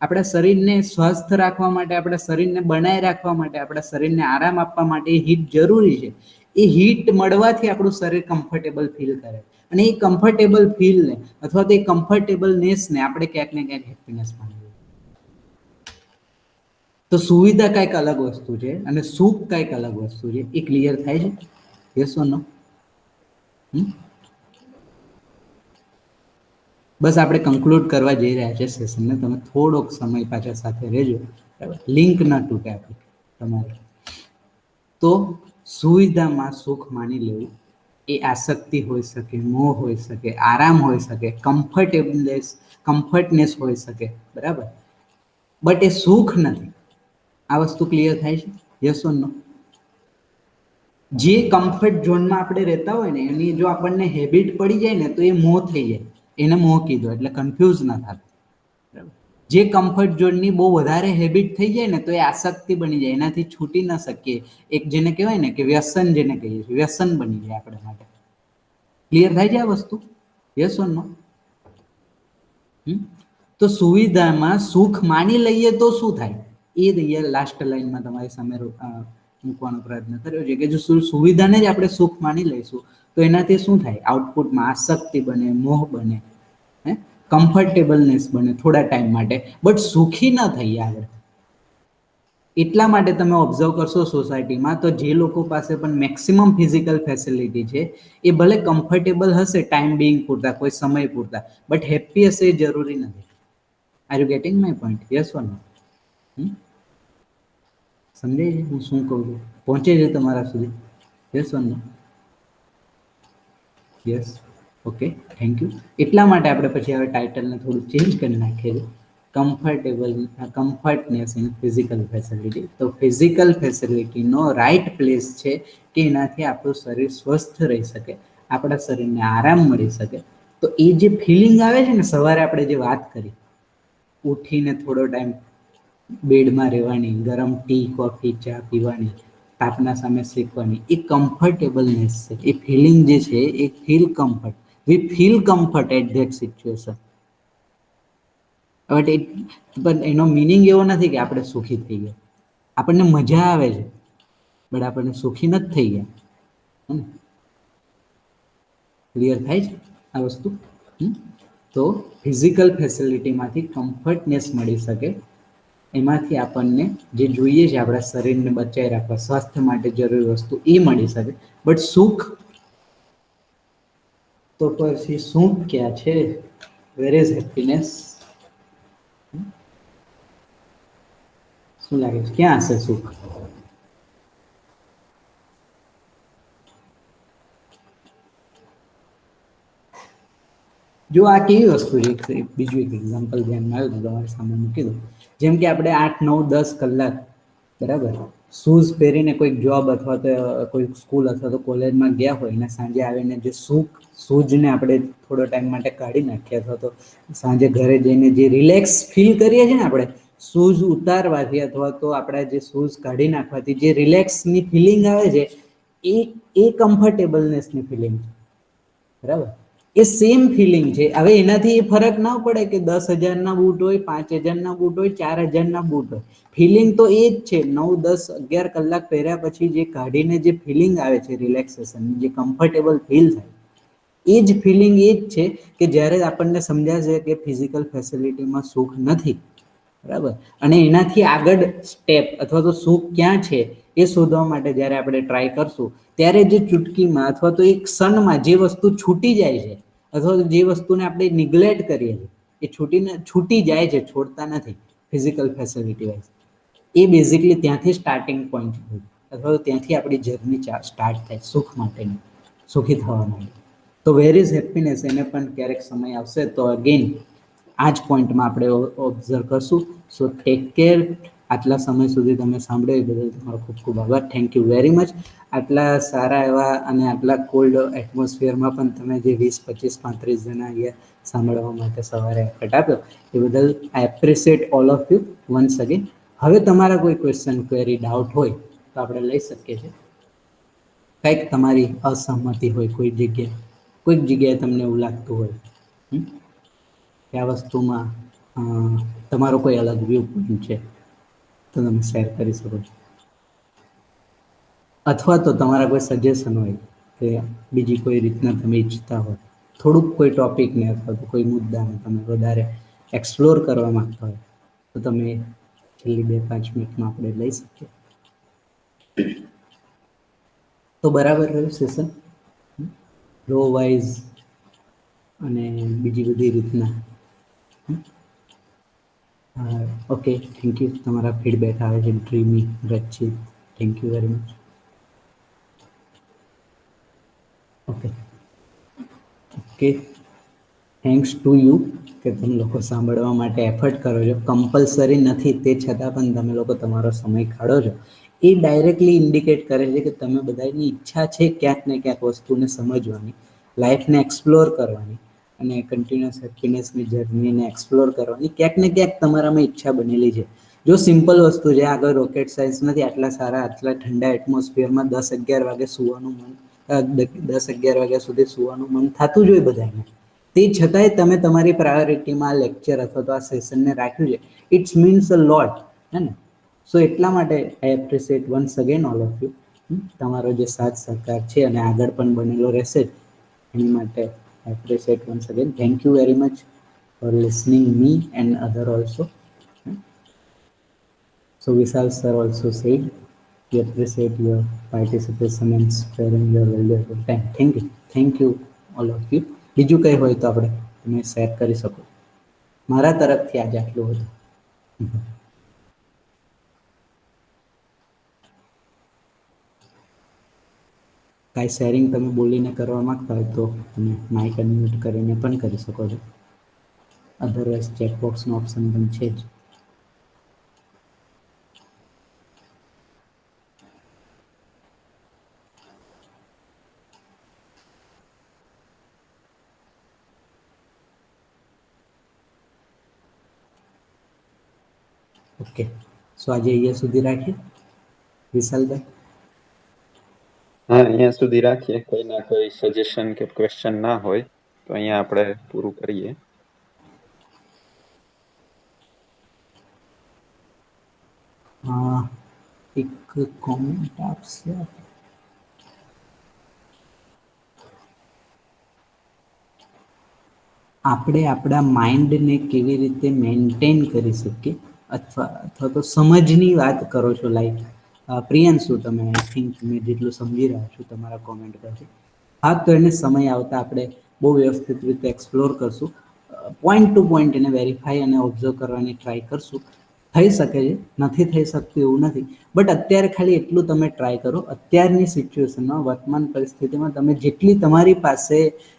આપણા શરીરને સ્વસ્થ રાખવા માટે, આપણા શરીરને બનાવી રાખવા માટે, આપણા શરીરને આરામ આપવા માટે એ હીટ જરૂરી છે. એ હીટ મળવાથી આપણું શરીર કમ્ફર્ટેબલ ફીલ કરે અને એ કમ્ફર્ટેબલ ફીલને અથવા તો એ કમ્ફર્ટેબલનેસને આપણે ક્યાંક ને ક્યાંક હેપીનેસ માનીએ. તો સુવિધા કંઈક અલગ વસ્તુ છે અને સુખ કંઈક અલગ વસ્તુ છે. એ ક્લિયર થાય છે? યસ ઓર નો? બસ આપણે કન્ક્લુડ કરવા જઈ રહ્યા છે સેશનને. તમે થોડોક સમય પાછા સાથે રહેજો, બરાબર? લિંક ના તૂટે આપણી તમારી. તો સુવિધામાં સુખ માની લેવું એ આસક્તિ હોઈ શકે, મોહ હોઈ શકે, આરામ હોઈ શકે, કમ્ફર્ટનેસ હોઈ શકે, બરાબર? બટ એ સુખ નથી. આ વસ્તુ ક્લિયર થાય છે? યસ ઓર નો? જે કમ્ફર્ટ ઝોનમાં આપણે રહેતા હોય ને એની જો આપણને હેબિટ પડી જાય ને તો એ મોહ થઈ જાય. એને મોહ કીધો એટલે કન્ફ્યુઝ ના થાય. જે કમ્ફર્ટ ઝોનની બહુ વધારે હેબિટ થઈ જાય ને તો એ આસક્તિ બની જાય, એનાથી છૂટી ના શકીએ. એક જેને કહેવાય ને કે વ્યસન, જેને કહીએ છીએ, વ્યસન બની જાય આપણા માટે. ક્લિયર થાય છે આ વસ્તુ? યસ ઓર નો? તો સુવિધામાં સુખ માની લઈએ તો શું થાય? એ લાસ્ટ લાઈનમાં તમારી સામે મૂકવાનો પ્રયત્ન કર્યો છે કે જો સુવિધાને જ આપણે સુખ માની લઈશું તો એનાથી શું થાય? આઉટપુટમાં આસક્તિ બને, મોહ બને, કમ્ફર્ટેબલનેસ બને થોડા ટાઈમ માટે, બટ સુખી ના થઈએ આગળ. એટલા માટે તમે ઓબ્ઝર્વ કરશો સોસાયટીમાં તો જે લોકો પાસે પણ મેક્સિમમ ફિઝિકલ ફેસિલિટી છે એ ભલે કમ્ફર્ટેબલ હશે ટાઈમ બિંગ પૂરતા, કોઈ સમય પૂરતા, બટ હેપી હશે એ જરૂરી નથી. Are you getting my point? Yes or no? સમજાય છે હું શું કહું છું? પહોંચે છે તમારા સુધી? Yes or no? Yes. Okay, thank you. એટલા માટે આપણે પછી હવે ટાઇટલને થોડું ચેન્જ કરી નાખીએ છીએ. Comfortness in physical facility. તો ફિઝિકલ ફેસિલિટીનો રાઈટ પ્લેસ છે કે એનાથી આપણું શરીર સ્વસ્થ રહી શકે, આપણા શરીરને આરામ મળી શકે. તો એ જે ફિલિંગ આવે છે ને, સવારે આપણે જે વાત કરી, ઉઠીને થોડો ટાઈમ બેડમાં રહેવાની, ગરમ ટી કોફી ચા પીવાની, તાપના સામે શેકવાની, એ કમ્ફર્ટેબલનેસ છે. એ ફિલિંગ જે છે એ feel comfort, we feel comfort at that situation. But પણ એનો મિનિંગ એવો નથી કે આપણે સુખી થઈ ગયા. આપણને મજા આવે છે બટ આપણને સુખી નથી થઈ ગયા. ક્લિયર થાય છે આ વસ્તુ? તો ફિઝિકલ ફેસિલિટીમાંથી કમ્ફર્ટનેસ મળી શકે, એમાંથી આપણને જે જોઈએ છે આપણા શરીરને બચાવી રાખવા, સ્વાસ્થ્ય માટે જરૂરી વસ્તુ એ મળી શકે. બટ સુખ, તો પછી સુખ ક્યાં છે? Where is happiness? શું લાગે છે, ક્યાં હશે સુખ? જો આ કેવી વસ્તુ છે, બીજું એક એક્ઝામ્પલ ધ્યાનમાં આવ્યું તમારી સામે મૂકી દઉં. જેમ કે આપણે 8, 9, 10 કલાક બરાબર શૂઝ પહેરીને કોઈક જોબ અથવા તો કોઈક સ્કૂલ અથવા તો કોલેજમાં ગયા હોય ને સાંજે આવીને જે શૂઝને આપણે થોડો ટાઈમ માટે કાઢી નાખીએ અથવા તો સાંજે ઘરે જઈને જે રિલેક્સ ફીલ કરીએ છીએ ને આપણે શૂઝ ઉતારવાથી અથવા તો આપણા જે શૂઝ કાઢી નાખવાથી જે રિલેક્સની ફિલિંગ આવે છે એ કમ્ફર્ટેબલનેસની ફિલિંગ છે. બરાબર, એ સેમ ફિલિંગ છે. હવે એનાથી એ ફરક ના પડે કે 10,000ના બૂટ હોય, 5,000ના બૂટ હોય, 4,000ના બૂટ હોય, ફિલિંગ તો એ જ છે. 9, 10, 11 કલાક પહેર્યા પછી જે કાઢીને જે ફિલિંગ આવે છે રિલેક્સેશન, જે કમ્ફર્ટેબલ ફીલ થાય, એ જ ફિલિંગ એ જ છે કે જ્યારે આપણને સમજાશે કે ફિઝિકલ ફેસિલિટીમાં સુખ નથી. બરાબર, અને એનાથી આગળ સ્ટેપ અથવા તો સુખ ક્યાં છે એ શોધવા માટે જ્યારે આપણે ટ્રાય કરશું, ત્યારે જે ચૂટકીમાં અથવા તો એક ક્ષણમાં જે વસ્તુ છૂટી જાય છે અથવા તો જે વસ્તુને આપણે નિગ્લેક્ટ કરીએ છીએ એ છૂટી જાય છે, છોડતા નથી. ફિઝિકલ ફેસિલિટી વાઇઝ એ બેઝિકલી ત્યાંથી સ્ટાર્ટિંગ પોઈન્ટ હોય અથવા તો ત્યાંથી આપણી જર્ની સ્ટાર્ટ થાય સુખ માટેની, સુખી થવા માટે. તો વેર ઇઝ હેપીનેસ એને પણ ક્યારેક સમય આવશે તો અગેન આ જ પોઈન્ટમાં આપણે ઓબ્ઝર્વ કરશું. સો ટેક કેર. આટલા સમય સુધી તમે સાંભળ્યો એ બદલ તમારો ખૂબ ખૂબ આભાર. Thank you very much. આટલા સારા એવા અને આટલા કોલ્ડ એટમોસ્ફિયરમાં પણ તમે જે 20, 25, 35 જણા અહીંયા સાંભળવા માટે સવારે એફર્ટ આપ્યો એ બદલ આઈ appreciate all of you once again. હવે તમારા કોઈ ક્વેશ્ચન, ક્વેરી, ડાઉટ હોય તો આપણે લઈ શકીએ છીએ. કંઈક તમારી અસહમતિ હોય કોઈક જગ્યાએ તમને એવું લાગતું હોય કે આ વસ્તુમાં તમારો કોઈ અલગ વ્યૂ પોઈન્ટ છે તો તમે શેર કરી શકો છો. અથવા તો તમારા કોઈ સજેશન હોય કે બીજી કોઈ રીતના તમે ઈચ્છતા હોય, થોડુંક કોઈ ટોપિકને અથવા તો કોઈ મુદ્દાને તમે વધારે એક્સપ્લોર કરવા માંગતા હોય તો તમે છેલ્લી 2-5 મિનિટમાં આપણે લઈ શકીએ. તો બરાબર રહ્યું સેશન? રો વાઇઝ અને બીજી બધી રીતના. Okay, thank you. તમારા ફીડબેક આવે છે ડ્રીમી, રચિત, thank you very much. Okay okay, thanks to you કે તમે લોકો સાંભળવા માટે એફર્ટ કરો છો. કમ્પલસરી નથી તે છતાં પણ તમે લોકો તમારો સમય કાઢો છો. એ ડાયરેક્ટલી ઇન્ડિકેટ કરે છે કે તમે બધાની ઈચ્છા છે ક્યાંક ને ક્યાંક વસ્તુને સમજવાની, લાઈફને એક્સપ્લોર કરવાની અને કન્ટિન્યુઅસ હેપીનેસની જર્નીને એક્સપ્લોર કરવાની ક્યાંક ને ક્યાંક તમારામાં ઈચ્છા બનેલી છે. જો સિમ્પલ વસ્તુ છે, આગળ રોકેટ સાયન્સ નથી. આટલા સારા, આટલા ઠંડા એટમોસ્ફિયરમાં 10-11 વાગે સુવાનું મન, 10-11 વાગ્યા સુધી સુવાનું મન થતું જ હોય બધાને. તે છતાંય તમે તમારી પ્રાયોરિટીમાં આ લેક્ચર અથવા તો આ સેશનને રાખ્યું છે. ઇટ્સ મીન્સ અ લોટ, હે ને? સો એટલા માટે આઈ appreciate once again all of you. તમારો જે સાથ સહકાર છે અને આગળ પણ બનેલો રહેશે એની માટે આઈ appreciate once again. Thank you very much for listening me and other also. So Vishal sir also said we appreciate your participation and sparing your valuable time. Thank you all of you. બીજું કંઈ હોય તો આપણે તમે share કરી શકો. મારા તરફથી આજે આટલું હતું. કાંઈ શેરિંગ તમે બોલીને કરવા માંગતા હોય તો તમે માઇક અનમ્યુટ કરીને પણ કરી શકો છો. અધરવાઇઝ ચેટબોક્સનો ઓપ્શન પણ છે જ. ઓકે, સો આજે અહીંયા સુધી રાખીએ વિશાલભાઈ. હા, અહીંયા સુધી રાખીએ. કોઈના કોઈ સજેશન કે ક્વેશ્ચન ના હોય તો અહીંયા આપણે પૂરું કરીએ. એક કોમેન્ટ આપશે. આપણે આપણા માઇન્ડને કેવી રીતે મેન્ટેન કરી શકીએ અથવા તો સમજની વાત કરો છો. લાઈક પ્રિયાંશુ, તમે આઈ થિંક મેં જેટલું સમજી રહ્યા છું તમારા કોમેન્ટ પરથી. હા, તો એને સમય આવતા આપણે બહુ વ્યવસ્થિત રીતે એક્સપ્લોર કરશું. પોઈન્ટ ટુ પોઈન્ટ એને વેરીફાઈ અને ઓબ્ઝર્વ કરવાની ટ્રાય કરશું. થઈ શકે છે, નથી થઈ શકતું એવું નથી, બટ અત્યારે ખાલી એટલું તમે ટ્રાય કરો. અત્યારની સિચ્યુએશનમાં, વર્તમાન પરિસ્થિતિમાં તમે જેટલી તમારી પાસે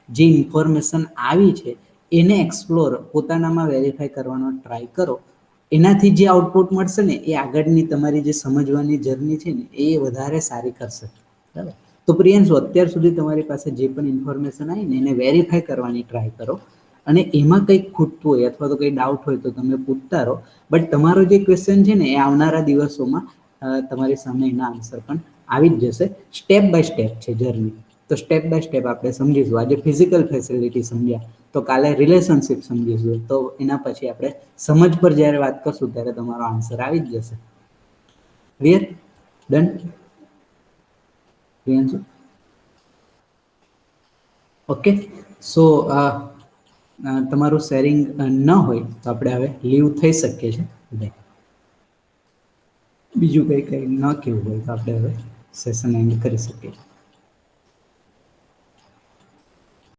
જે ઇન્ફોર્મેશન આવી છે એને એક્સપ્લોર, પોતાનામાં વેરીફાઈ કરવાનો ટ્રાય કરો. એનાથી જે આઉટપુટ મળશે ને એ આગળની તમારી જે સમજવાની જર્ની છે ને એ વધારે સારી કરશે. બરાબર? તો પ્રિયાંશુ, અત્યાર સુધી તમારી પાસે જે પણ ઇન્ફોર્મેશન આવી ને એને વેરીફાઈ કરવાની ટ્રાય કરો. અને એમાં કંઈક ખૂટતું હોય અથવા તો કંઈ ડાઉટ હોય તો તમે પૂછતા રહો. બટ તમારો જે ક્વેશ્ચન છે ને એ આવનારા દિવસોમાં તમારી સામે એના આન્સર પણ આવી જ જશે. સ્ટેપ બાય સ્ટેપ છે જર્ની, તો સ્ટેપ બાય સ્ટેપ આપણે સમજીશું. આજે ફિઝિકલ ફેસિલિટી સમજ્યા તો કાલે રિલેશનશિપ સમજીશું, તો એના પછી આપણે સમજ પર જ્યારે વાત કરશું ત્યારે તમારો આન્સર આવી જ જશે. ક્લિયર? ડન? પ્રિયાંશુ? ઓકે, સો તમારું શેરિંગ ન હોય તો આપણે હવે લીવ થઈ શકીએ છીએ. બીજું કંઈ ન કહેવું હોય તો આપણે હવે સેશન એન્ડ કરી શકીએ.